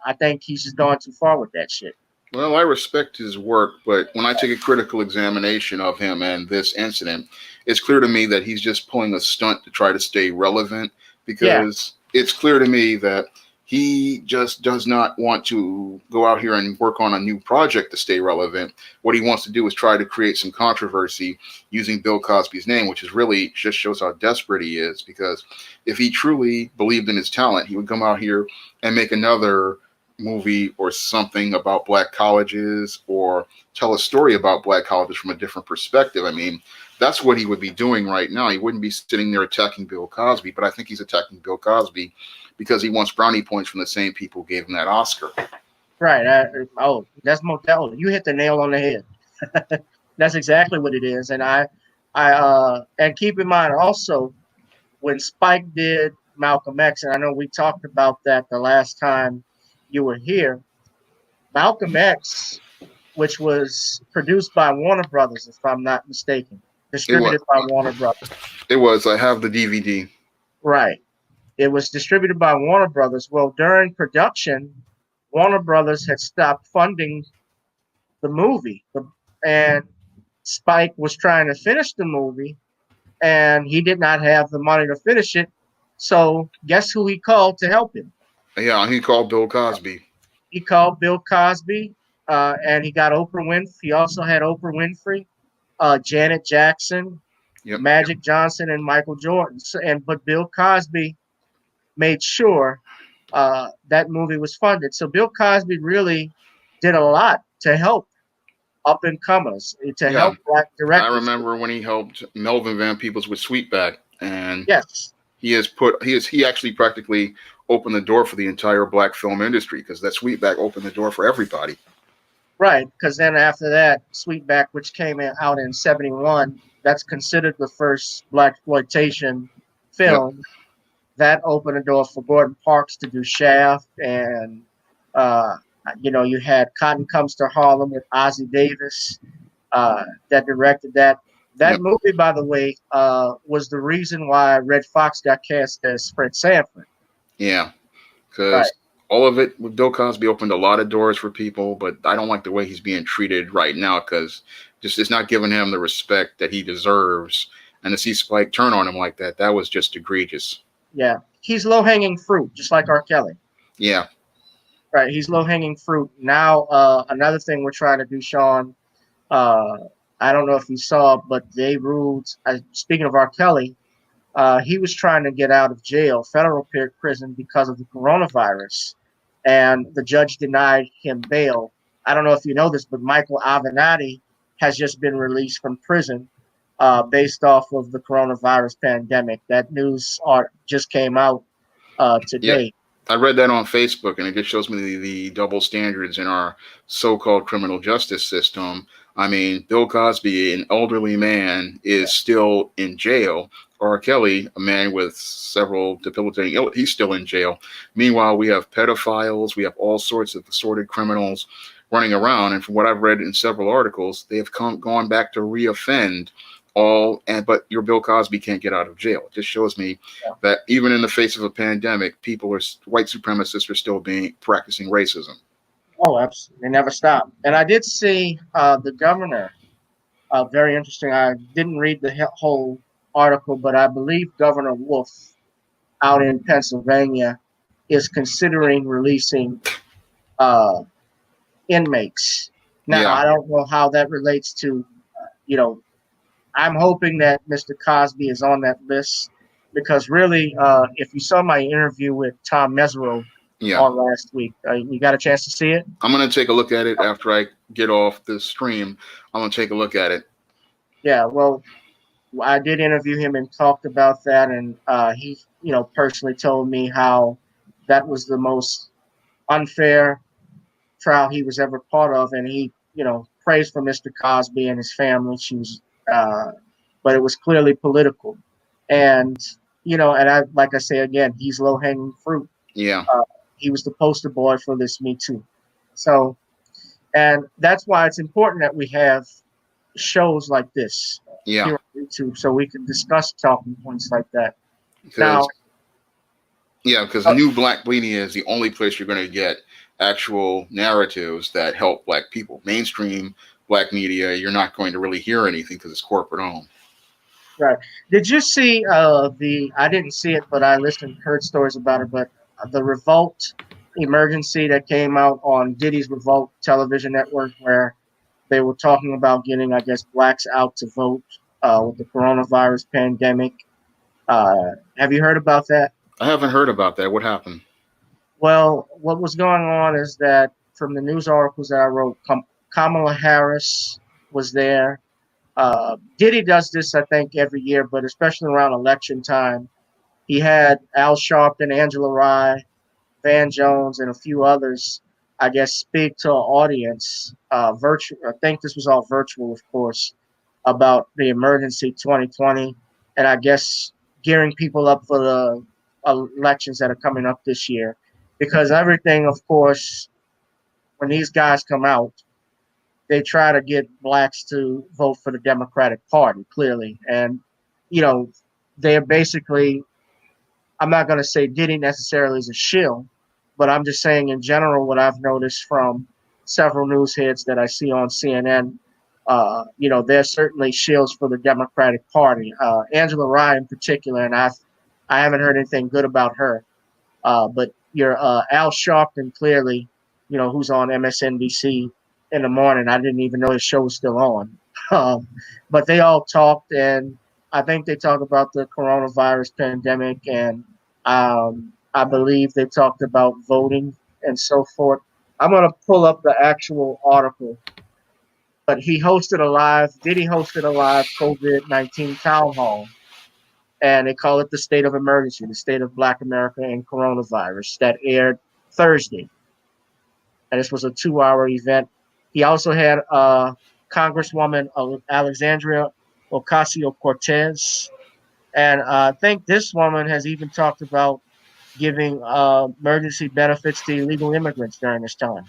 I think he's just going too far with that shit. Well, I respect his work, but when I take a critical examination of him and this incident, it's clear to me that he's just pulling a stunt to try to stay relevant, because it's clear to me that he just does not want to go out here and work on a new project to stay relevant. What he wants to do is try to create some controversy using Bill Cosby's name, which is really just shows how desperate he is, because if he truly believed in his talent, he would come out here and make another movie or something about black colleges, or tell a story about black colleges from a different perspective. I mean, that's what he would be doing right now. He wouldn't be sitting there attacking Bill Cosby, but I think he's attacking Bill Cosby because he wants brownie points from the same people who gave him that Oscar. Right. That's Motel. You hit the nail on the head. That's exactly what it is. And and keep in mind also, when Spike did Malcolm X, and I know we talked about that the last time you were here, Malcolm X, which was produced by Warner Brothers, if I'm not mistaken, distributed by Warner Brothers. It was. I have the DVD. Right. It was distributed by Warner Brothers. Well, during production, Warner Brothers had stopped funding the movie, and Spike was trying to finish the movie, and he did not have the money to finish it. So guess who he called to help him? Yeah, he called Bill Cosby. He called Bill Cosby, and he got Oprah Winfrey. He also had Oprah Winfrey, Janet Jackson, Magic Johnson, and Michael Jordan. But Bill Cosby made sure that movie was funded. So Bill Cosby really did a lot to help up-and-comers, to help black directors. I remember when he helped Melvin Van Peebles with Sweetback, and he actually practically opened the door for the entire black film industry, because that Sweetback opened the door for everybody. Right, because then after that, Sweetback, which came out in 1971, that's considered the first blaxploitation film that opened the door for Gordon Parks to do Shaft, and uh, you had Cotton Comes to Harlem with Ozzie Davis that directed that. That Yep. movie, by the way, was the reason why Red Fox got cast as Fred Sanford. Yeah. Right. Because all of it with Bill Cosby opened a lot of doors for people, but I don't like the way he's being treated right now because just it's not giving him the respect that he deserves. And to see Spike turn on him like that, that was just egregious. Yeah. He's low hanging fruit, just like R. Kelly. Yeah. Right. He's low hanging fruit. Now, another thing we're trying to do, Shawn, uh, I don't know if you saw, but they ruled, speaking of R. Kelly, he was trying to get out of jail, federal prison, because of the coronavirus, and the judge denied him bail. I don't know if you know this, but Michael Avenatti has just been released from prison based off of the coronavirus pandemic. That news just came out Yeah. today. I read that on Facebook, and it just shows me the double standards in our so-called criminal justice system. I mean, Bill Cosby, an elderly man, is still in jail. R. Kelly, a man with several debilitating illnesses, he's still in jail. Meanwhile, we have pedophiles, we have all sorts of assorted criminals running around. And from what I've read in several articles, they have gone back to reoffend but your Bill Cosby can't get out of jail. It just shows me that even in the face of a pandemic, white supremacists are still practicing racism. Oh, absolutely. They never stop. And I did see the governor. Very interesting. I didn't read the whole article, but I believe Governor Wolf out in Pennsylvania is considering releasing uh, inmates. Now, Yeah, I don't know how that relates to, you know, I'm hoping that Mr. Cosby is on that list because really, if you saw my interview with Tom Mesereau yeah. on last week, you got a chance to see it? I'm gonna take a look at it after I get off the stream. I'm gonna take a look at it. Yeah, well, I did interview him and talked about that, and he, personally told me how that was the most unfair trial he was ever part of, and he, praised for Mr. Cosby and his family. Uh, but it was clearly political, and and like I say again, he's low hanging fruit. Yeah, Uh, he was the poster boy for this Me Too, so and that's why it's important that we have shows like this yeah. here on YouTube so we can discuss talking points like that. Because Now, uh, New Black Media is the only place you're gonna get actual narratives that help Black people. Mainstream Black media, you're not going to really hear anything because it's corporate owned. right. Did you see I didn't see it, but I heard stories about it, but the Revolt Emergency that came out on Diddy's Revolt television network where they were talking about getting, I guess, blacks out to vote with the coronavirus pandemic. Have you heard about that? I haven't heard about that. What happened? Well, what was going on is that from the news articles that I wrote, Kamala Harris was there. Diddy does this, I think, every year, but especially around election time. He had Al Sharpton, Angela Rye, Van Jones, and a few others, I guess, speak to an audience. Virtual. I think this was all virtual, of course, about the emergency 2020, and I guess gearing people up for the elections that are coming up this year. Because everything, of course, when these guys come out, they try to get blacks to vote for the Democratic Party, clearly. And, you know, they're basically, I'm not going to say Diddy necessarily is a shill, but I'm just saying in general what I've noticed from several news heads that I see on CNN. They're certainly shills for the Democratic Party. Angela Rye in particular, and I haven't heard anything good about her. But your Al Sharpton, clearly, who's on MSNBC in the morning. I didn't even know his show was still on. Um, but they all talked, and I think they talked about the coronavirus pandemic, and I believe they talked about voting and so forth. I'm going to pull up the actual article. But Diddy hosted a live COVID-19 town hall, and they call it the state of emergency, the state of Black America and coronavirus, that aired Thursday. And this was a 2-hour event. He also had Congresswoman Alexandria Ocasio-Cortez. And I think this woman has even talked about giving emergency benefits to illegal immigrants during this time.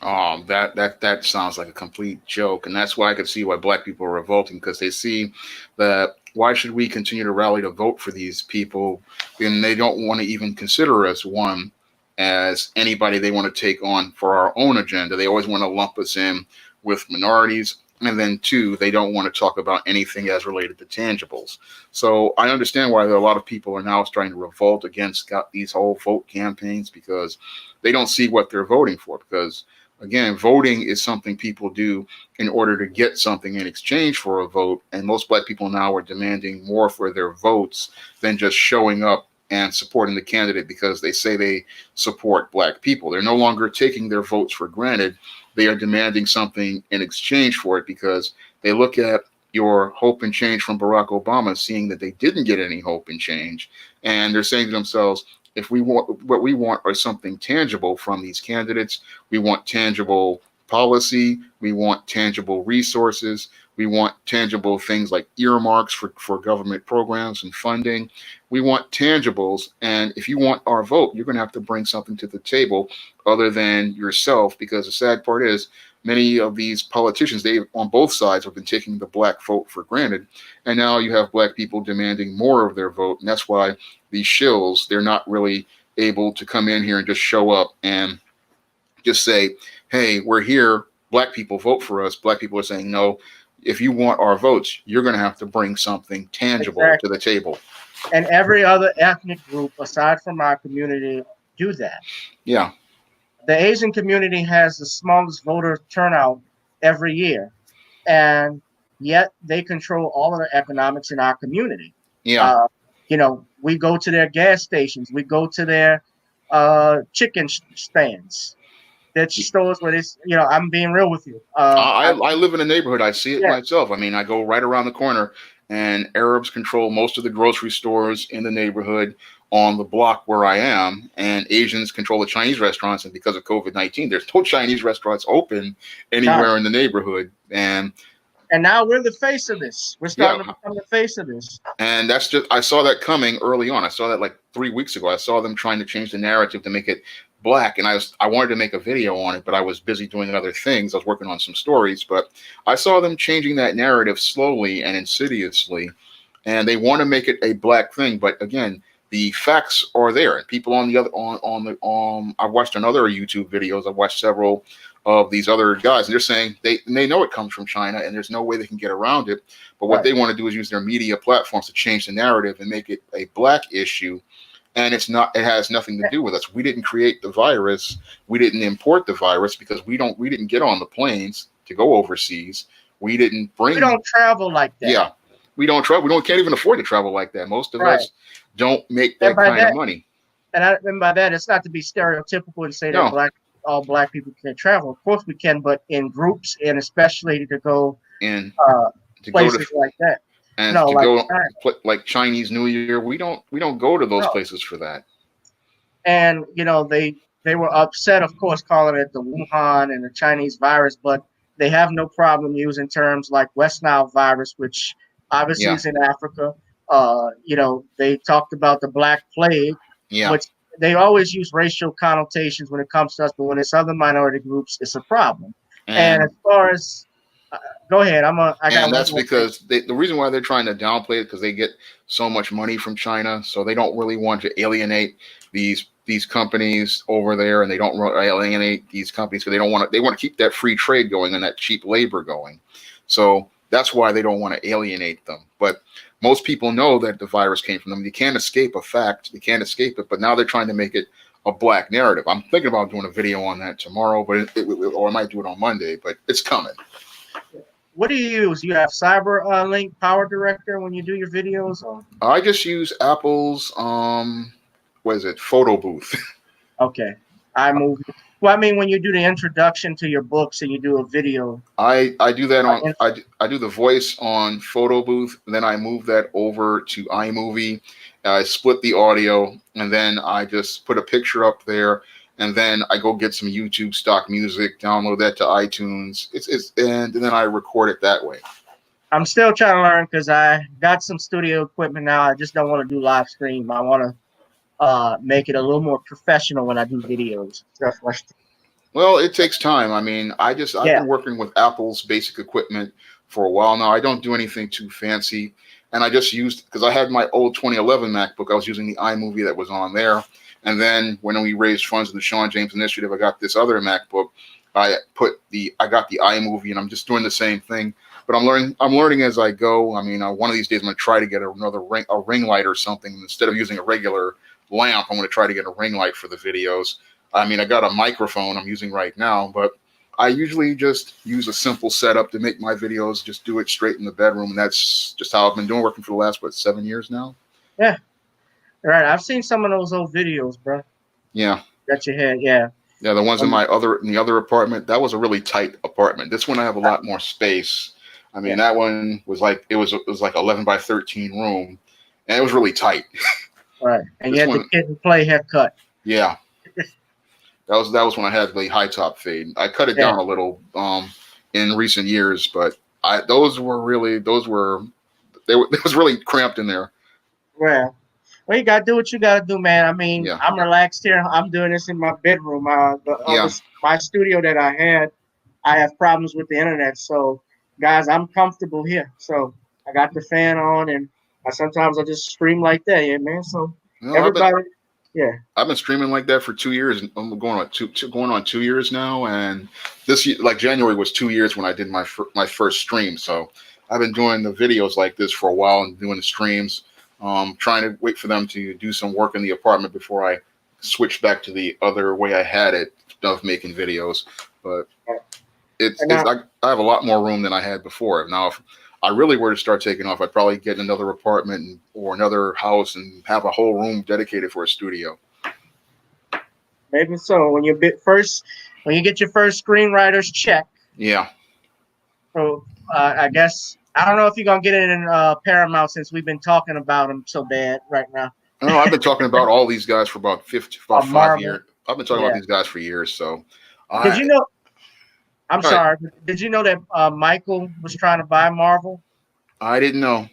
That sounds like a complete joke, and that's why I could see why black people are revolting, because they see that why should we continue to rally to vote for these people, and they don't want to even consider us, one, as anybody they want to take on for our own agenda. They always want to lump us in with minorities. And then two, they don't want to talk about anything as related to tangibles. So I understand why there are a lot of people are now starting to revolt against these whole vote campaigns, because they don't see what they're voting for. Because again, voting is something people do in order to get something in exchange for a vote. And most black people now are demanding more for their votes than just showing up and supporting the candidate because they say they support black people. They're no longer taking their votes for granted. They are demanding something in exchange for it, because they look at your hope and change from Barack Obama, seeing that they didn't get any hope and change. And they're saying to themselves, if we want, what we want are something tangible from these candidates. We want tangible policy. We want tangible resources. We want tangible things like earmarks for government programs and funding. We want tangibles. And if you want our vote, you're going to have to bring something to the table other than yourself, because the sad part is many of these politicians, they on both sides have been taking the black vote for granted. And now you have black people demanding more of their vote. And that's why these shills, they're not really able to come in here and just show up and just say, hey, we're here. Black people vote for us. Black people are saying, no, if you want our votes, you're going to have to bring something tangible to Exactly. the table. And every other ethnic group aside from our community do that. Yeah. The Asian community has the smallest voter turnout every year, and yet they control all of the economics in our community. Yeah. Uh, we go to their gas stations, we go to their chicken stands, their stores where this. I'm being real with you. I live in a neighborhood. I see it Yeah, myself. I mean, I go right around the corner, and Arabs control most of the grocery stores in the neighborhood on the block where I am, and Asians control the Chinese restaurants. And because of COVID-19, there's no Chinese restaurants open none. anywhere in the neighborhood. And now we're the face of this. We're Yeah, starting to become the face of this. and that's just, I saw that coming early on. I saw that like 3 weeks ago. I saw them trying to change the narrative to make it black, and I wanted to make a video on it, but I was busy doing other things. I was working on some stories, but I saw them changing that narrative slowly and insidiously, and they want to make it a black thing. But again, the facts are there, and people on the other on I've watched on other YouTube videos. I've watched several of these other guys, and they're saying they know it comes from China, and there's no way they can get around it. But what Right. they want to do is use their media platforms to change the narrative and make it a black issue. And it's not. It has nothing to do with us. We didn't create the virus. We didn't import the virus, because we didn't get on the planes to go overseas. We didn't bring. We don't travel like that. Yeah, we don't travel. Can't even afford to travel like that. Most of Right. us don't make And that by kind of that, money. and by that, it's not to be stereotypical and say that No, all black people can travel. Of course we can, but in groups, and especially to go and uh, to go to places like that. and No, to like go China. like Chinese New Year, we don't go to those No. places for that. And they were upset, of course, calling it the Wuhan and the Chinese virus, but they have no problem using terms like West Nile virus, which obviously Yeah, is in Africa. They talked about the Black Plague, yeah. which they always use racial connotations when it comes to us, but when it's other minority groups, it's a problem. And as And far as go ahead, I got And one that's more thing. because the reason why they're trying to downplay it, because they get so much money from China, so they don't really want to alienate these companies over there, and they don't want to alienate these companies because they want to keep that free trade going and that cheap labor going. So that's why they don't want to alienate them. But most people know that the virus came from them. You can't escape a fact. You can't escape it. But now they're trying to make it a black narrative. I'm thinking about doing a video on that tomorrow, but or I might do it on Monday. But it's coming. What do you use? You have Cyber Link Power Director when you do your videos? Or? I just use Apple's what is it, photo booth. Okay. iMovie. Well, I mean, when you do the introduction to your books and you do a video. I do that on Intro. I do the voice on photo booth, then I move that over to iMovie. I split the audio, and then I just put a picture up there, and then I go get some YouTube stock music, download that to iTunes. It's and then I record it that way. I'm still trying to learn because I got some studio equipment now. I just don't want to do live stream. I want to make it a little more professional when I do videos. That's my Well, it takes time. I mean, I've yeah, been working with Apple's basic equipment for a while now. I don't do anything too fancy, and I just used because I had my old 2011 MacBook. I was using the iMovie that was on there, and then when we raised funds in the Shawn James Initiative, I got this other MacBook. I got the iMovie, and I'm just doing the same thing. But I'm learning as I go. I mean, one of these days I'm going to try to get a ring light or something instead of using a regular lamp. I'm going to try to get a ring light for the videos. I mean, I got a microphone I'm using right now, but I usually just use a simple setup to make my videos, just do it straight in the bedroom. And that's just how I've been doing, working for the last, 7 years now? yeah. Right. I've seen some of those old videos, bro. Yeah. That you had, yeah. Yeah, the ones in the other apartment, that was a really tight apartment. This one I have a lot more space. I mean, Yeah. that one was like it was like 11 by 13 room, and it was really tight. Right. And you This had the one, kid and play haircut. yeah, that was when I had the high top fade. I cut it Yeah. down a little in recent years, but I those were really those were they were it was really cramped in there. Well, you gotta do what you gotta do, man. I mean, Yeah, I'm relaxed here. I'm doing this in my bedroom. yeah. My studio that I had, I have problems with the internet. So, guys, I'm comfortable here. So I got the fan on, and I just stream like that, yeah, man. So No, everybody, yeah, I've been streaming like that for 2 years. I'm going on 2 years now, and this year, like January was 2 years when I did my first stream. So I've been doing the videos like this for a while and doing the streams. Trying to wait for them to do some work in the apartment before I switch back to the other way I had it of making videos. But and now, I have a lot more room than I had before. Now, if I really were to start taking off, I'd probably get another apartment or another house and have a whole room dedicated for a studio. maybe so. When you get your first screenwriter's check, Yeah. so I guess I don't know if you're gonna get it in Paramount since we've been talking about them so bad right now. No, I've been talking about all these guys for about five Marvel, years. I've been talking about yeah. these guys for years. So, Did I you know? I'm right. sorry. Did you know that Michael was trying to buy Marvel? I didn't know.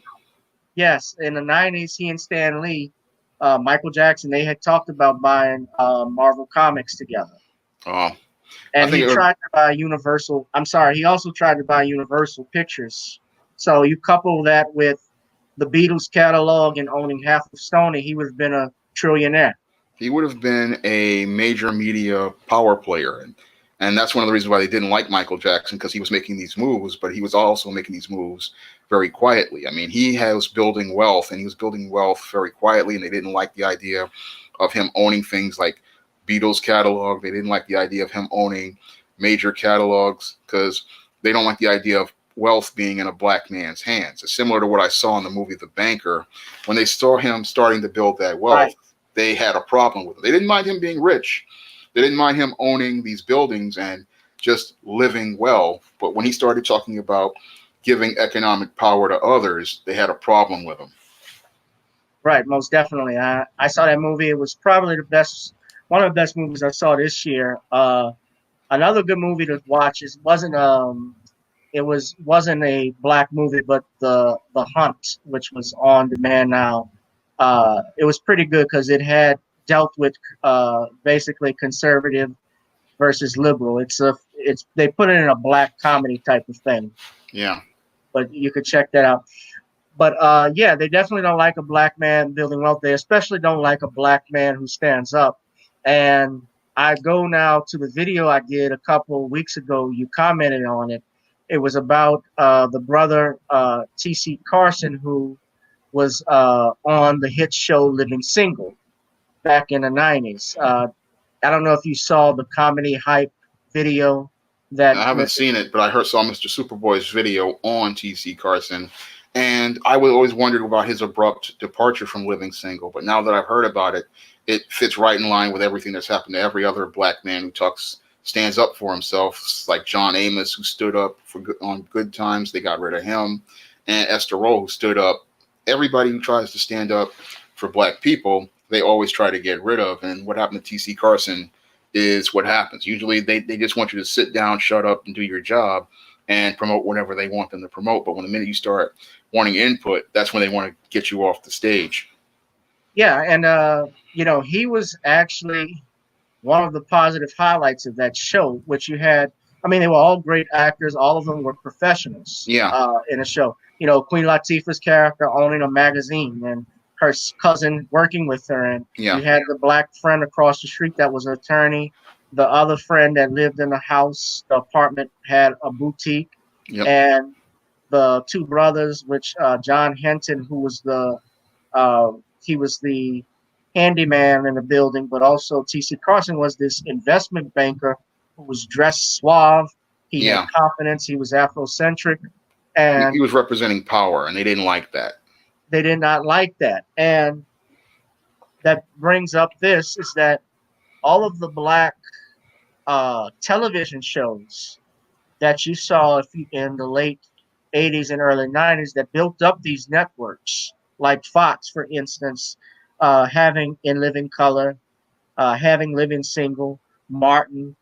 Yes, in the '90s, he and Stan Lee, Michael Jackson, they had talked about buying Marvel Comics together. Oh, I And think he it was. tried to buy Universal. I'm sorry. He also tried to buy Universal Pictures. So you couple that with the Beatles catalog and owning half of Sony, he would have been a trillionaire. He would have been a major media power player, and that's one of the reasons why they didn't like Michael Jackson because he was making these moves, but he was also making these moves very quietly. I mean, was building wealth, and he was building wealth very quietly, and they didn't like the idea of him owning things like Beatles catalog. They didn't like the idea of him owning major catalogs because they don't like the idea of wealth being in a black man's hands. It's similar to what I saw in the movie The Banker. When they saw him starting to build that wealth, Right. they had a problem with it. They didn't mind him being rich. They didn't mind him owning these buildings and just living well. But when he started talking about giving economic power to others, they had a problem with him. Right, most definitely. I saw that movie. It was probably one of the best movies I saw this year. Another good movie to watch wasn't a black movie, but the Hunt, which was on demand now. It was pretty good because it had dealt with basically conservative versus liberal. It's they put it in a black comedy type of thing, Yeah. but you could check that out. But yeah, they definitely don't like a black man building wealth. They especially don't like a black man who stands up. And I go now to the video I did a couple of weeks ago. You commented on it. It was about the brother T.C. Carson, who was on the hit show Living Single back in the '90s. I don't know if you saw the comedy hype video that I haven't seen it, but saw Mr. Superboy's video on TC Carson, and I would always wondered about his abrupt departure from Living Single. But now that I've heard about it, it fits right in line with everything that's happened to every other black man who stands up for himself. It's like John Amos, who stood up on good times, they got rid of him, and Esther Rolle, who stood up. Everybody who tries to stand up for black people, they always try to get rid of. And what happened to TC Carson is what happens. Usually they just want you to sit down, shut up, and do your job. and promote whatever they want them to promote. But when the minute you start wanting input, that's when they want to get you off the stage. Yeah, and he was actually one of the positive highlights of that show, which you had. I mean, they were all great actors. All of them were professionals Yeah, in the show. You know, Queen Latifah's character owning a magazine and her cousin working with her. And yeah, you had the black friend across the street that was an attorney. The other friend that lived in the house, the apartment had a boutique. yep, And the two brothers, which John Henton, who was uh, he was the handyman in the building, but also T.C. Carson was this investment banker who was dressed suave. He had yeah. confidence. He was Afrocentric, He and was representing power, and they didn't like that. they did not like that. And that brings up this is that all of the black television shows that you saw in the late 80s and early 90s that built up these networks, like Fox, for instance, having In Living Color, having Living Single, Martin,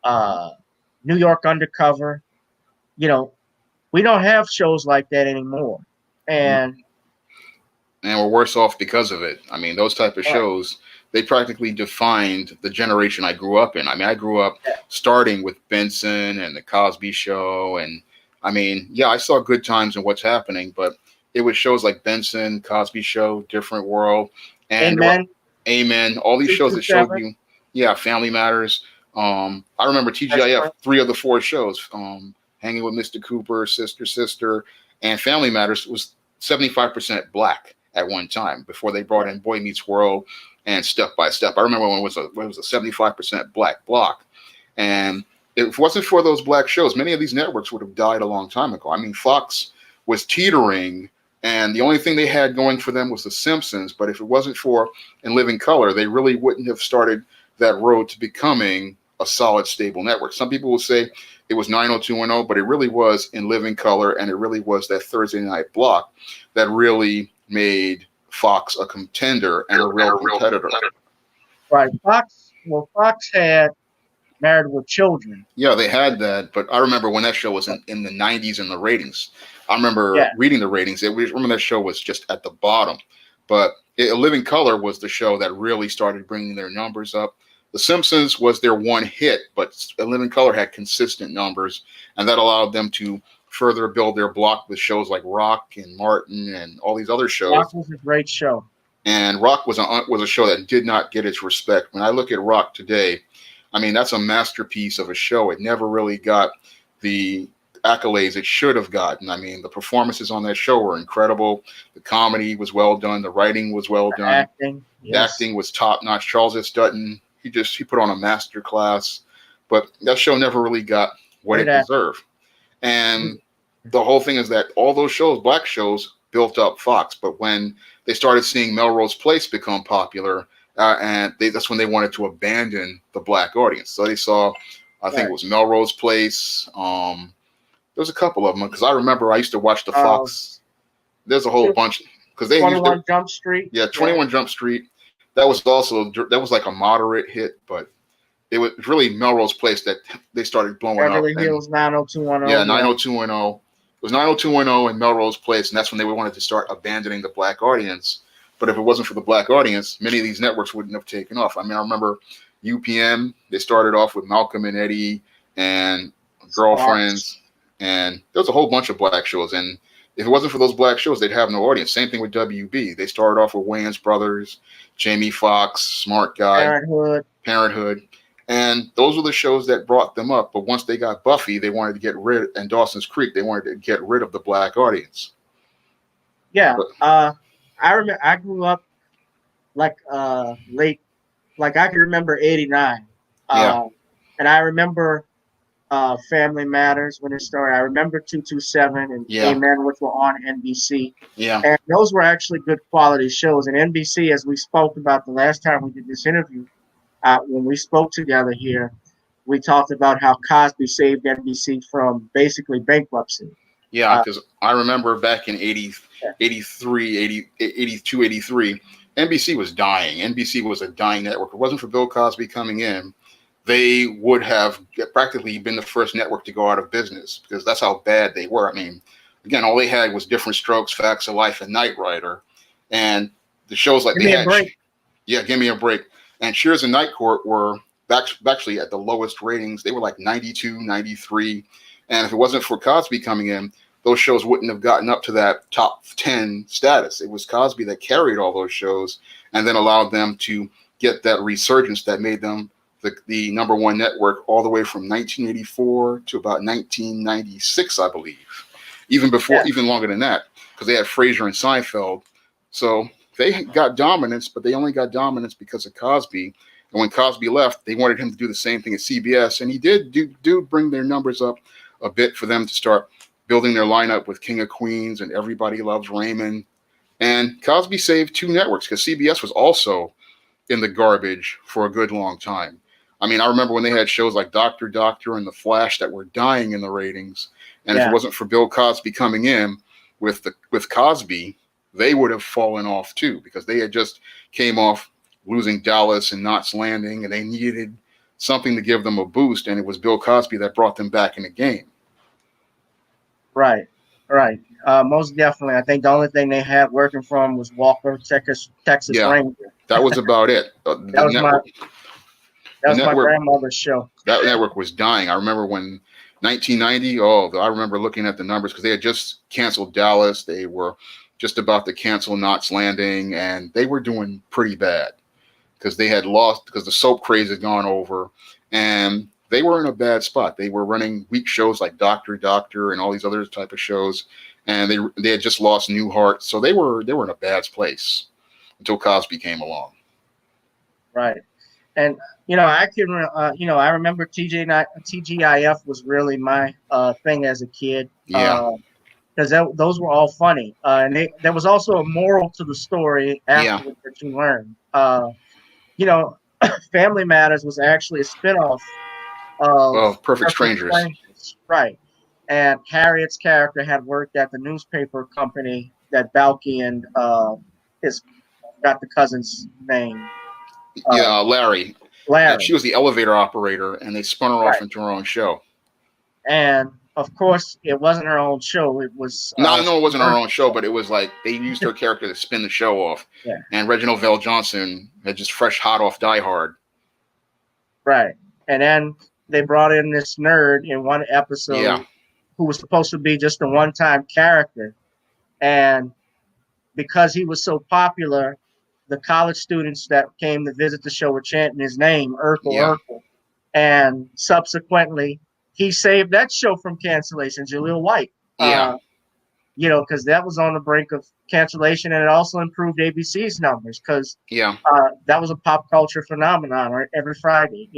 uh, New York Undercover. You know, we don't have shows like that anymore. And And we're worse off because of it. I mean, those type of right, shows, they practically defined the generation I grew up in. I mean, I grew up starting with Benson and the Cosby Show, and I mean, yeah, I saw Good Times and What's Happening, but it was shows like Benson, Cosby Show, Different World, and there were Amen, Amen, all these shows that showed 227, you, yeah, Family Matters. I remember that's TGIF, right. 3 of the 4 shows, Hanging with Mr. Cooper, Sister, Sister, and Family Matters was 75% black at one time before they brought Right. in Boy Meets World and Step by Step. I remember when it was a 75% black block, and if it wasn't for those black shows, many of these networks would have died a long time ago. I mean, Fox was teetering, and the only thing they had going for them was The Simpsons. But if it wasn't for In Living Color, they really wouldn't have started that road to becoming a solid, stable network. Some people will say it was 90210, but it really was In Living Color, and it really was that Thursday night block that really made Fox a contender and a real competitor. Right. Fox had Married with Children. Yeah, they had that, but I remember when that show was in the 90s in the ratings. I remember Yeah. reading the ratings. Remember that show was just at the bottom, but A Living Color was the show that really started bringing their numbers up. The Simpsons was their one hit, but A Living Color had consistent numbers, and that allowed them to further build their block with shows like Rock and Martin and all these other shows. Rock was a great show. And Rock was a show that did not get its respect. When I look at Rock today, I mean, that's a masterpiece of a show. It never really got the accolades it should have gotten. I mean, the performances on that show were incredible. The comedy was well done. The writing was well The done. acting, The yes. acting was top notch. Charles S. Dutton, he put on a master class, but that show never really got what Great it acting. deserved. And the whole thing is that all those shows, black shows, built up Fox. But when they started seeing Melrose Place become popular, that's when they wanted to abandon the black audience. So they saw, I think Right. it was Melrose Place. There was a couple of them because I remember I used to watch the Fox. There's a whole bunch because they used 21 Jump Street. yeah, 21 Jump Street. That was like a moderate hit, but it was really Melrose Place that they started blowing up. Beverly And Hills yeah, 90210. Yeah. 90210. It was 90210 and Melrose Place, and that's when they wanted to start abandoning the black audience. But if it wasn't for the black audience, many of these networks wouldn't have taken off. I mean, I remember UPN, they started off with Malcolm and Eddie and Sparks. Girlfriends, and there was a whole bunch of black shows. And if it wasn't for those black shows, they'd have no audience. Same thing with WB. They started off with Wayans Brothers, Jamie Foxx, Smart Guy, Parenthood. And those were the shows that brought them up. But once they got Buffy, they wanted to get rid, and Dawson's Creek, they wanted to get rid of the black audience. Yeah. But I remember I grew up like late, like I can remember 89. yeah, And I remember Family Matters when it started. I remember 227 and yeah, Amen, which were on NBC. yeah, And those were actually good quality shows. And NBC, as we spoke about the last time we did this interview, when we spoke together here, we talked about how Cosby saved NBC from basically bankruptcy. yeah. Uh, Because I remember back in 80, 83, 80, 82, 83, NBC was dying. NBC was a dying network. If it wasn't for Bill Cosby coming in, they would have practically been the first network to go out of business because that's how bad they were. I mean, again, all they had was Different Strokes, Facts of Life, and Knight Rider, and the shows like Give they me a had. break. Yeah, Give Me a Break. And Shears and Night Court were actually at the lowest ratings. They were like 92, 93. And if it wasn't for Cosby coming in, those shows wouldn't have gotten up to that top 10 status. It was Cosby that carried all those shows and then allowed them to get that resurgence that made them the number one network all the way from 1984 to about 1996, I believe. Even before, even longer than that, because they had Frasier and Seinfeld. So they got dominance, but they only got dominance because of Cosby. And when Cosby left, they wanted him to do the same thing at CBS, and he did bring their numbers up a bit for them to start building their lineup with King of Queens and Everybody Loves Raymond. And Cosby saved two networks because CBS was also in the garbage for a good long time. I mean, I remember when they had shows like Dr. Doctor and The Flash that were dying in the ratings. And if it wasn't for Bill Cosby coming in with Cosby, they would have fallen off too, because they had just came off losing Dallas and Knots Landing, and they needed something to give them a boost, and it was Bill Cosby that brought them back in the game. Right. Most definitely. I think the only thing they had working for them was Walker, Texas Ranger. That was about it. That was my grandmother's show. That network was dying. I remember when 1990, I remember looking at the numbers because they had just canceled Dallas. They were just about to cancel Knots Landing, and they were doing pretty bad because they had lost, because the soap craze had gone over, and they were in a bad spot. They were running weak shows like Dr. Doctor and all these other type of shows, and they had just lost Newhart, so they were in a bad place until Cosby came along. Right. And I remember TGIF was really my thing as a kid. Yeah. Because those were all funny, and there was also a moral to the story afterwards that you learned. Family Matters was actually a spinoff of Perfect Strangers. Right. And Harriet's character had worked at the newspaper company that Balky and got the cousin's name. Larry. Larry. And she was the elevator operator, and they spun her off into her own show. And of course, it wasn't her own show. It was it wasn't her own show, but it was like they used her character to spin the show off. Yeah. And Reginald Vell Johnson had just fresh hot off Die Hard. Right. And then they brought in this nerd in one episode who was supposed to be just a one-time character. And because he was so popular, the college students that came to visit the show were chanting his name, Urkel. And subsequently, he saved that show from cancellation, Jaleel White. Because that was on the brink of cancellation, and it also improved ABC's numbers because that was a pop culture phenomenon, right? Every Friday,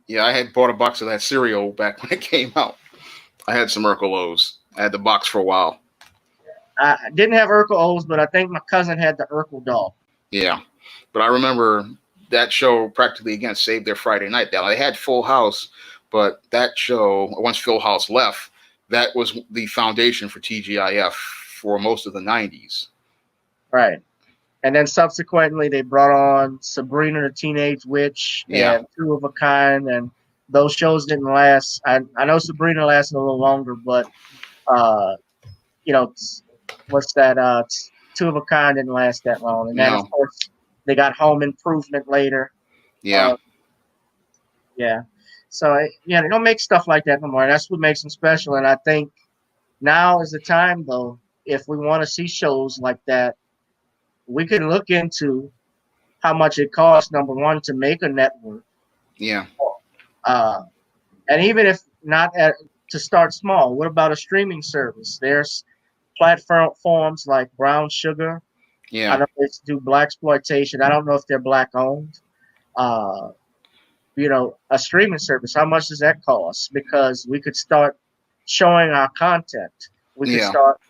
Yeah, I had bought a box of that cereal back when it came out. I had some Urkel O's. I had the box for a while. I didn't have Urkel O's, but I think my cousin had the Urkel doll. Yeah, but I remember that show practically, again, saved their Friday night. Now, they had Full House, but that show, once Full House left, that was the foundation for TGIF for most of the 90s. Right. And then subsequently, they brought on Sabrina the Teenage Witch and Two of a Kind, and those shows didn't last. I know Sabrina lasted a little longer, but, what's that? Two of a Kind didn't last that long. And then, of course, they got Home Improvement later. So, they don't make stuff like that no more. That's what makes them special. And I think now is the time, though, if we want to see shows like that, we can look into how much it costs, number one, to make a network. Yeah. And even if not to start small, what about a streaming service? There's platforms like Brown Sugar. Yeah. I know they do blaxploitation. I don't know if they're black owned. A streaming service, how much does that cost? Because we could start showing our content. We could start,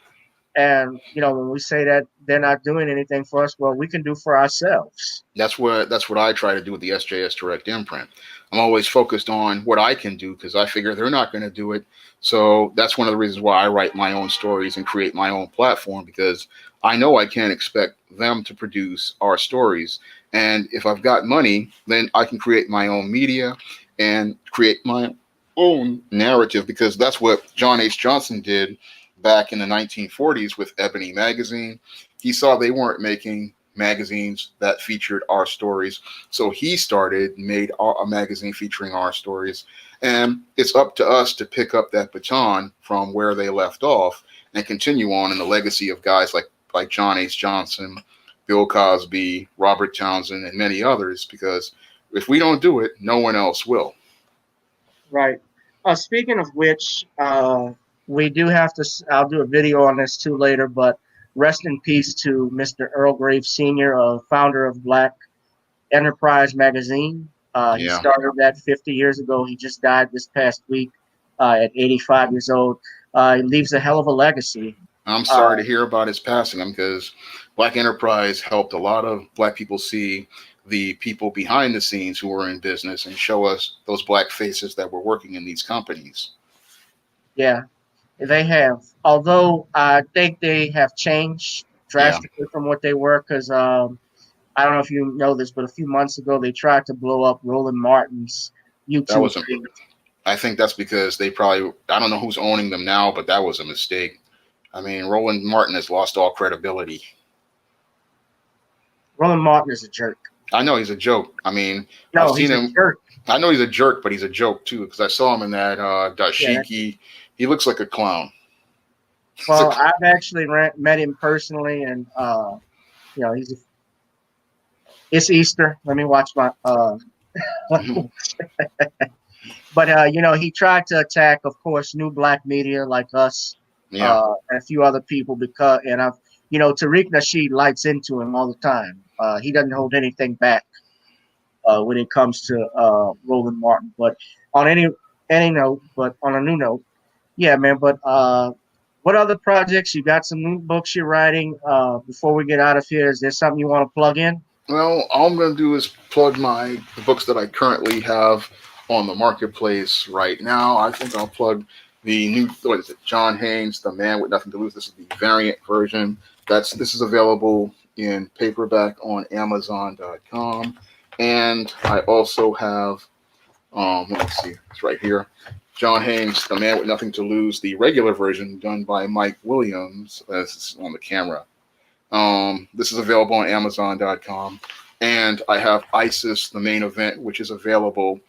and when we say that they're not doing anything for us, well, we can do for ourselves. That's what I try to do with the SJS Direct imprint. I'm always focused on what I can do because I figure they're not going to do it. So that's one of the reasons why I write my own stories and create my own platform, because I know I can't expect them to produce our stories. And if I've got money, then I can create my own media and create my own narrative, because that's what John H. Johnson did back in the 1940s with Ebony magazine. He saw they weren't making magazines that featured our stories, so he made a magazine featuring our stories. And it's up to us to pick up that baton from where they left off and continue on in the legacy of guys like John H. Johnson, Bill Cosby, Robert Townsend, and many others, because if we don't do it, no one else will. Right. Speaking of which, we do have to. I'll do a video on this too later. But rest in peace to Mr. Earl Graves Sr., founder of Black Enterprise magazine. He Yeah. started that 50 years ago. He just died this past week at 85 years old. He leaves a hell of a legacy. I'm sorry to hear about his passing, because Black Enterprise helped a lot of Black people see the people behind the scenes who were in business and show us those Black faces that were working in these companies. Yeah, they have. Although I think they have changed Yeah, drastically from what they were, because I don't know if you know this, but a few months ago they tried to blow up Roland Martin's that YouTube was a. page. I think that's because they probably. I don't know who's owning them now, but that was a mistake. I mean, Roland Martin has lost all credibility. Roland Martin is a jerk. I know he's a joke. I mean, I've No, seen he's a him. jerk. I know he's a jerk, but he's a joke too, because I saw him in that Yeah. dashiki. He looks like a clown. Well, I've actually met him personally, and it's Easter. Let me watch my But he tried to attack, of course, new Black media like us, Yeah, and a few other people. Tariq Nasheed lights into him all the time. He doesn't hold anything back when it comes to Roland Martin. But on any note, but on a new note, yeah, man. But what other projects? You got some new books you're writing? Before we get out of here, is there something you want to plug in? well, all I'm going to do is plug the books that I currently have on the marketplace right now. I think I'll plug the new, what is it, John Haynes, The Man with Nothing to Lose. This is the variant version. This is available in paperback on Amazon.com. And I also have, let's see, it's right here. John Haynes, The Man with Nothing to Lose, the regular version done by Mike Williams. This is on the camera. This is available on Amazon.com. And I have ISIS, the main event, which is available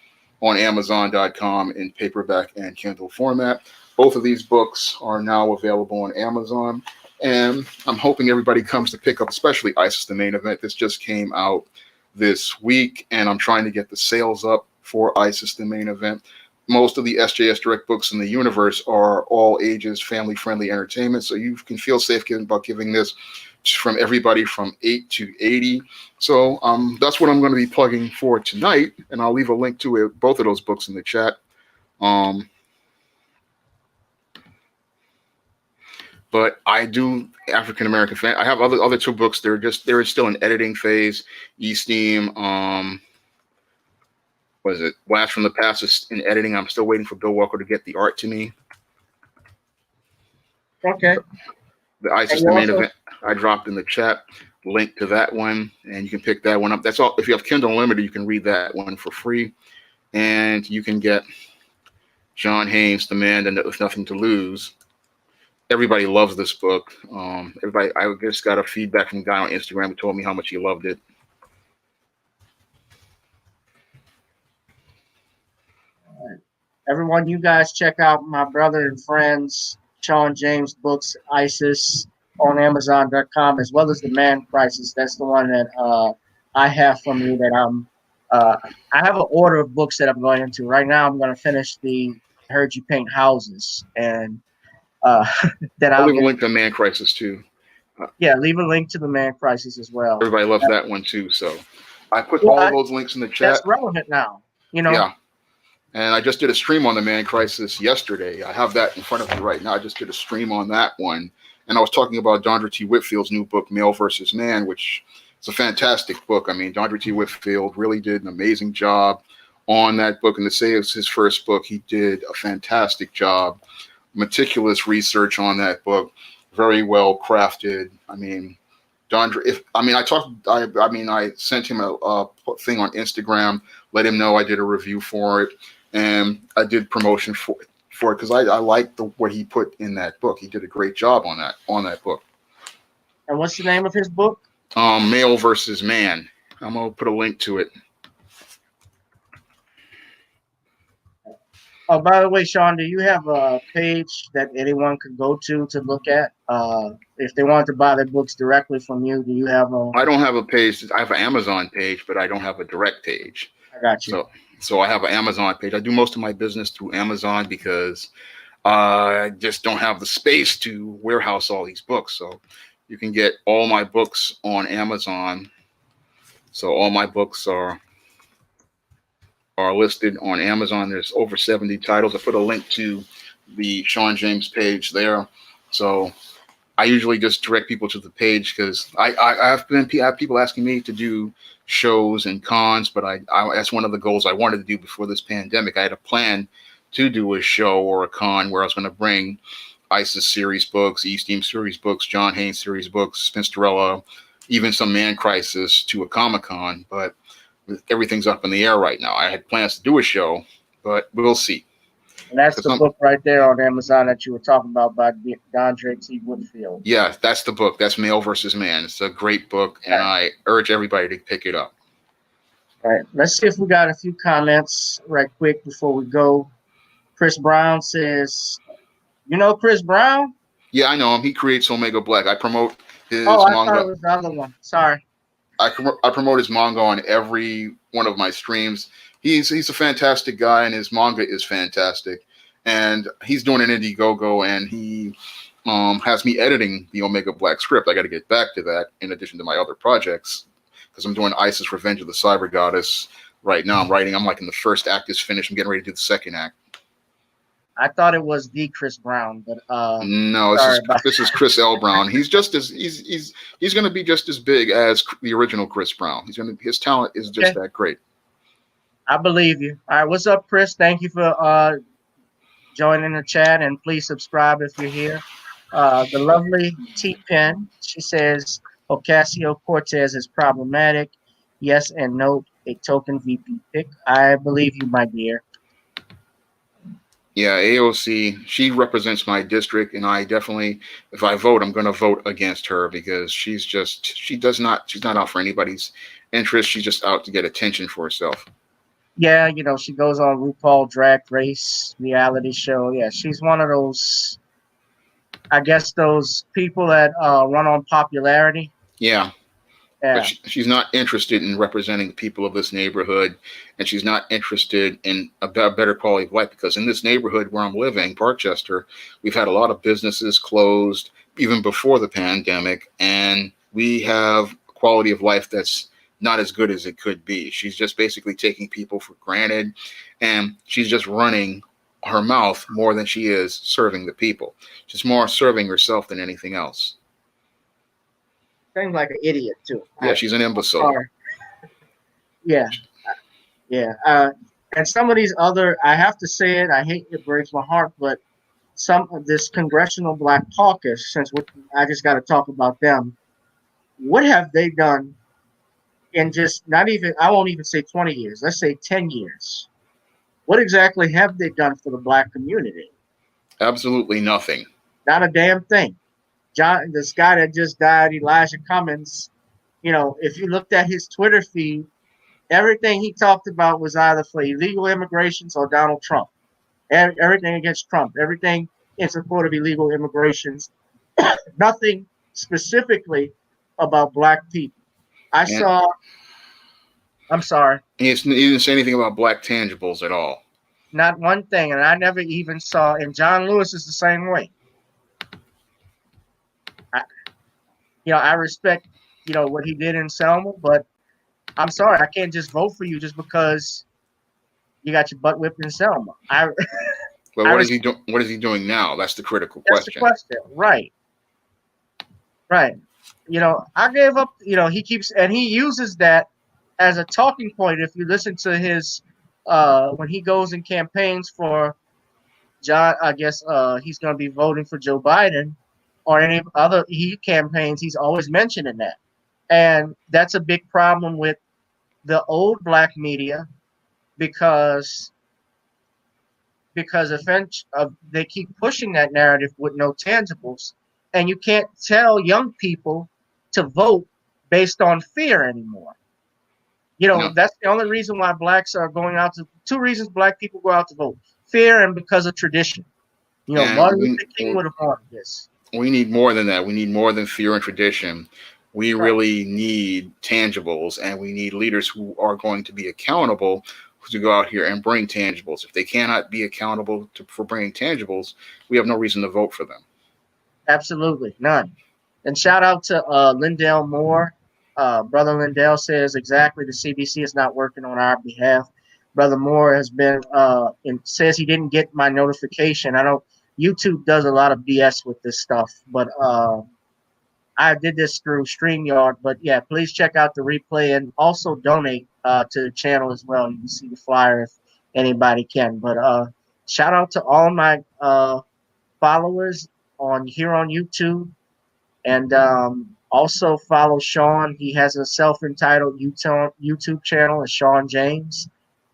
on Amazon.com in paperback and Kindle format. Both of these books are now available on Amazon. And I'm hoping everybody comes to pick up, especially ISIS, the main event. This just came out this week, and I'm trying to get the sales up for ISIS, the main event. Most of the SJS Direct books in the universe are all ages, family-friendly entertainment, so you can feel safe about giving this from everybody from 8 to 80. So that's what I'm going to be plugging for tonight, and I'll leave a link to it, both of those books in the chat. But I do African American fan. I have other two books. They're still in editing phase. E-Steam, what is it? Blast from the Past is in editing. I'm still waiting for Bill Walker to get the art to me. Okay. The ISIS, the main event, I dropped in the chat link to that one, and you can pick that one up. That's all. If you have Kindle Unlimited, you can read that one for free, and you can get John Haynes, The Man with Nothing to Lose. Everybody loves this book. Everybody, I just got a feedback from a guy on Instagram who told me how much he loved it. Everyone, you guys check out my brother and friends, Shawn James Books, ISIS, on Amazon.com, as well as The Man Crisis. That's the one that I have from you that I have an order of books that I'm going into. Right now, I'm going to finish the Heard You Paint Houses, and that I'll leave a link to Man Crisis too. Yeah, leave a link to The Man Crisis as well. Everybody loves that one too. So I put all of those links in the chat. That's relevant now, Yeah. And I just did a stream on The Man Crisis yesterday. I have that in front of me right now. I just did a stream on that one. And I was talking about Dondra T. Whitfield's new book, Male versus Man, which is a fantastic book. I mean, Dondra T. Whitfield really did an amazing job on that book. And to say it's his first book, he did a fantastic job. Meticulous research on that book. Very well crafted. I mean, Dondra, I sent him a thing on Instagram let him know I did a review for it, and I did promotion for it because I liked what he put in that book. He did a great job on that book. And what's the name of his book? Male versus Man. I'm gonna put a link to it. Oh, by the way, Shawn, do you have a page that anyone could go to look at? If they want to buy their books directly from you, do you have a? I don't have a page. I have an Amazon page, but I don't have a direct page. I got you. So I have an Amazon page. I do most of my business through Amazon because I just don't have the space to warehouse all these books. So you can get all my books on Amazon. So all my books are listed on Amazon. There's over 70 titles. I put a link to the Shawn James page there. So I usually just direct people to the page because I have people asking me to do shows and cons, but I that's one of the goals I wanted to do before this pandemic. I had a plan to do a show or a con where I was going to bring ISIS series books, E-Steam series books, John Haynes series books, Spinsterella, even some Man Crisis to a Comic-Con, but everything's up in the air right now. I had plans to do a show, but we'll see. And that's the book right there on Amazon that you were talking about by Dondre T. Woodfield. Yeah, that's the book. That's Male versus Man. It's a great book, and I urge everybody to pick it up. All right, let's see if we got a few comments right quick before we go. Chris Brown says, "You know Chris Brown?" Yeah, I know him. He creates Omega Black. I promote his manga. I manga. thought it was the other one. Sorry. I promote his manga on every one of my streams. He's a fantastic guy, and his manga is fantastic. And he's doing an Indiegogo, and he has me editing the Omega Black script. I got to get back to that in addition to my other projects because I'm doing ISIS Revenge of the Cyber Goddess right now. I'm like in the first act is finished. I'm getting ready to do the second act. I thought it was the Chris Brown, but no, this is Chris L. Brown. He's just as he's going to be just as big as the original Chris Brown. His talent is just that great. I believe you. All right, what's up, Chris? Thank you for joining the chat, and please subscribe if you're here. The lovely T-Pen, she says Ocasio-Cortez is problematic. Yes and no, a token VP pick. I believe you, my dear. Yeah, AOC, she represents my district, and I definitely, if I vote, I'm going to vote against her because she's not out for anybody's interest. She's just out to get attention for herself. Yeah, she goes on RuPaul Drag Race reality show. Yeah, she's one of those, I guess, those people that run on popularity. Yeah. But she's not interested in representing the people of this neighborhood, and she's not interested in a better quality of life because in this neighborhood where I'm living, Parkchester, we've had a lot of businesses closed even before the pandemic, and we have a quality of life that's not as good as it could be. She's just basically taking people for granted, and she's just running her mouth more than she is serving the people. She's more serving herself than anything else. Seems like an idiot too. Yeah, she's an imbecile. Yeah. And some of these other, I have to say it, I hate it, breaks my heart, but some of this Congressional Black Caucus, I just got to talk about them. What have they done in just I won't even say 20 years, let's say 10 years. What exactly have they done for the Black community? Absolutely nothing. Not a damn thing. This guy that just died, Elijah Cummings, if you looked at his Twitter feed, everything he talked about was either for illegal immigrations or Donald Trump. Everything against Trump, everything in support of illegal immigrations, nothing specifically about Black people. I'm sorry. He didn't say anything about Black tangibles at all. Not one thing, and I never even saw, and John Lewis is the same way. I respect, what he did in Selma, but I'm sorry, I can't just vote for you just because you got your butt whipped in Selma. Well, what is he doing? What is he doing now? That's the critical question. That's the question, right? Right. I gave up. He keeps and he uses that as a talking point. If you listen to his when he goes in campaigns for John, I guess he's going to be voting for Joe Biden. Or any other campaigns, he's always mentioning that. And that's a big problem with the old Black media because they keep pushing that narrative with no tangibles, and you can't tell young people to vote based on fear anymore. No, That's the only reason why blacks are going out to. Two reasons black people go out to vote: fear and because of tradition. Martin and Luther King would have wanted this. we need more than that. We need more than fear and tradition. We Right. really need tangibles, and we need leaders who are going to be accountable to go out here and bring tangibles. If they cannot be accountable for bringing tangibles, we have no reason to vote for them. Absolutely none. And shout out to Lindell Moore. Brother Lindell says exactly the CBC is not working on our behalf. Brother Moore has been and says he didn't get my notification. I don't. YouTube does a lot of BS with this stuff, but I did this through StreamYard. But yeah, please check out the replay and also donate to the channel as well. You can see the flyer if anybody can. But shout out to all my followers on YouTube. And also follow Shawn. He has a self-entitled YouTube channel, it's Shawn James.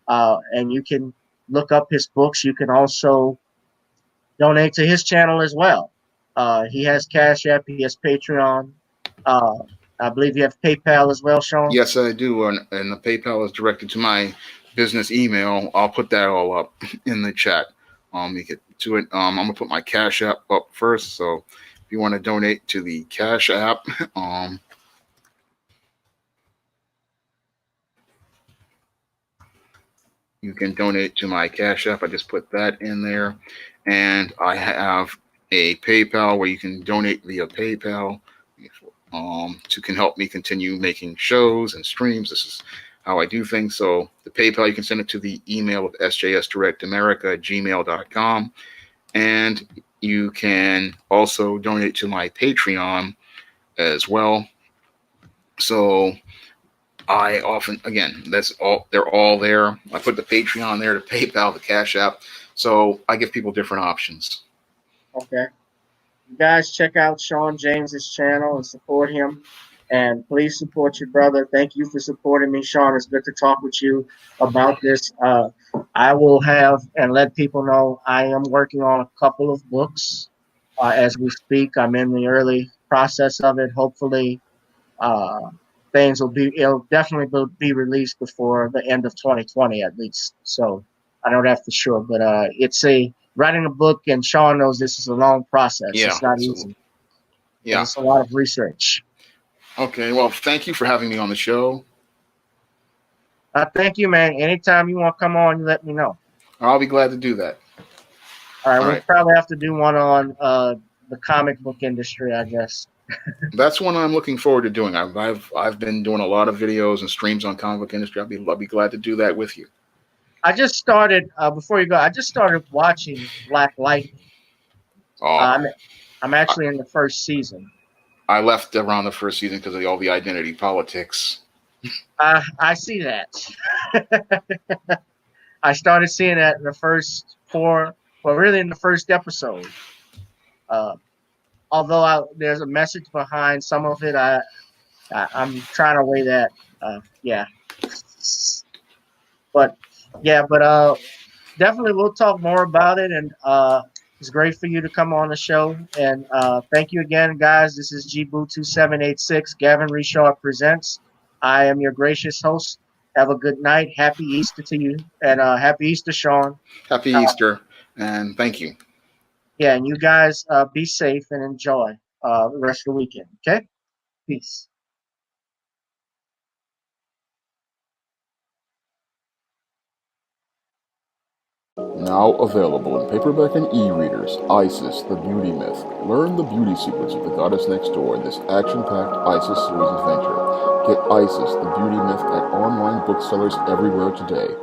And you can look up his books. You can also donate to his channel as well. He has Cash App. He has Patreon. Uh, I believe you have PayPal as well, Shawn. Yes, I do, and the PayPal is directed to my business email. I'll put that all up in the chat. You get to it. I'm gonna put my Cash App up first. So if you want to donate to the Cash App, you can donate to my Cash App. I just put that in there, and I have a PayPal where you can donate via PayPal. To can help me continue making shows and streams. This is how I do things. So the PayPal, you can send it to the email of sjsdirectamerica@gmail.com. And you can also donate to my Patreon as well. So I often, again, that's all, they're all there. I put the Patreon there, the PayPal, the Cash App. So I give people different options. Okay. You guys check out Shawn James's channel and support him. And please support your brother. Thank you for supporting me, Shawn. It's good to talk with you about this. I will have and let people know I am working on a couple of books as we speak. I'm in the early process of it. Hopefully, it'll definitely be released before the end of 2020 at least. So I know that for sure. But writing a book, and Shawn knows this is a long process. Yeah, it's not easy. Yeah. It's a lot of research. Okay, well, thank you for having me on the show. Thank you, man. Anytime you want to come on, you let me know. I'll be glad to do that. All right, we'll probably have to do one on the comic book industry, I guess. That's one I'm looking forward to doing. I've been doing a lot of videos and streams on comic book industry. I'll be glad to do that with you. I just started before you go. I just started watching Black Lightning. I'm actually in the first season. I left around the first season because of all the identity politics. I see that. I started seeing that in the first in the first episode. Although there's a message behind some of it, I'm trying to weigh that. Yeah. But definitely we'll talk more about it. And it's great for you to come on the show. And thank you again, guys. This is gboot2786. Gavin Richard presents. I am your gracious host. Have a good night. Happy Easter to you. And happy Easter, Shawn. Happy Easter. And thank you. Yeah, and you guys be safe and enjoy the rest of the weekend. Okay? Peace. Now available in paperback and e-readers, Isis, the Beauty Myth. Learn the beauty secrets of the goddess next door in this action-packed Isis series adventure. Get Isis, the Beauty Myth at online booksellers everywhere today.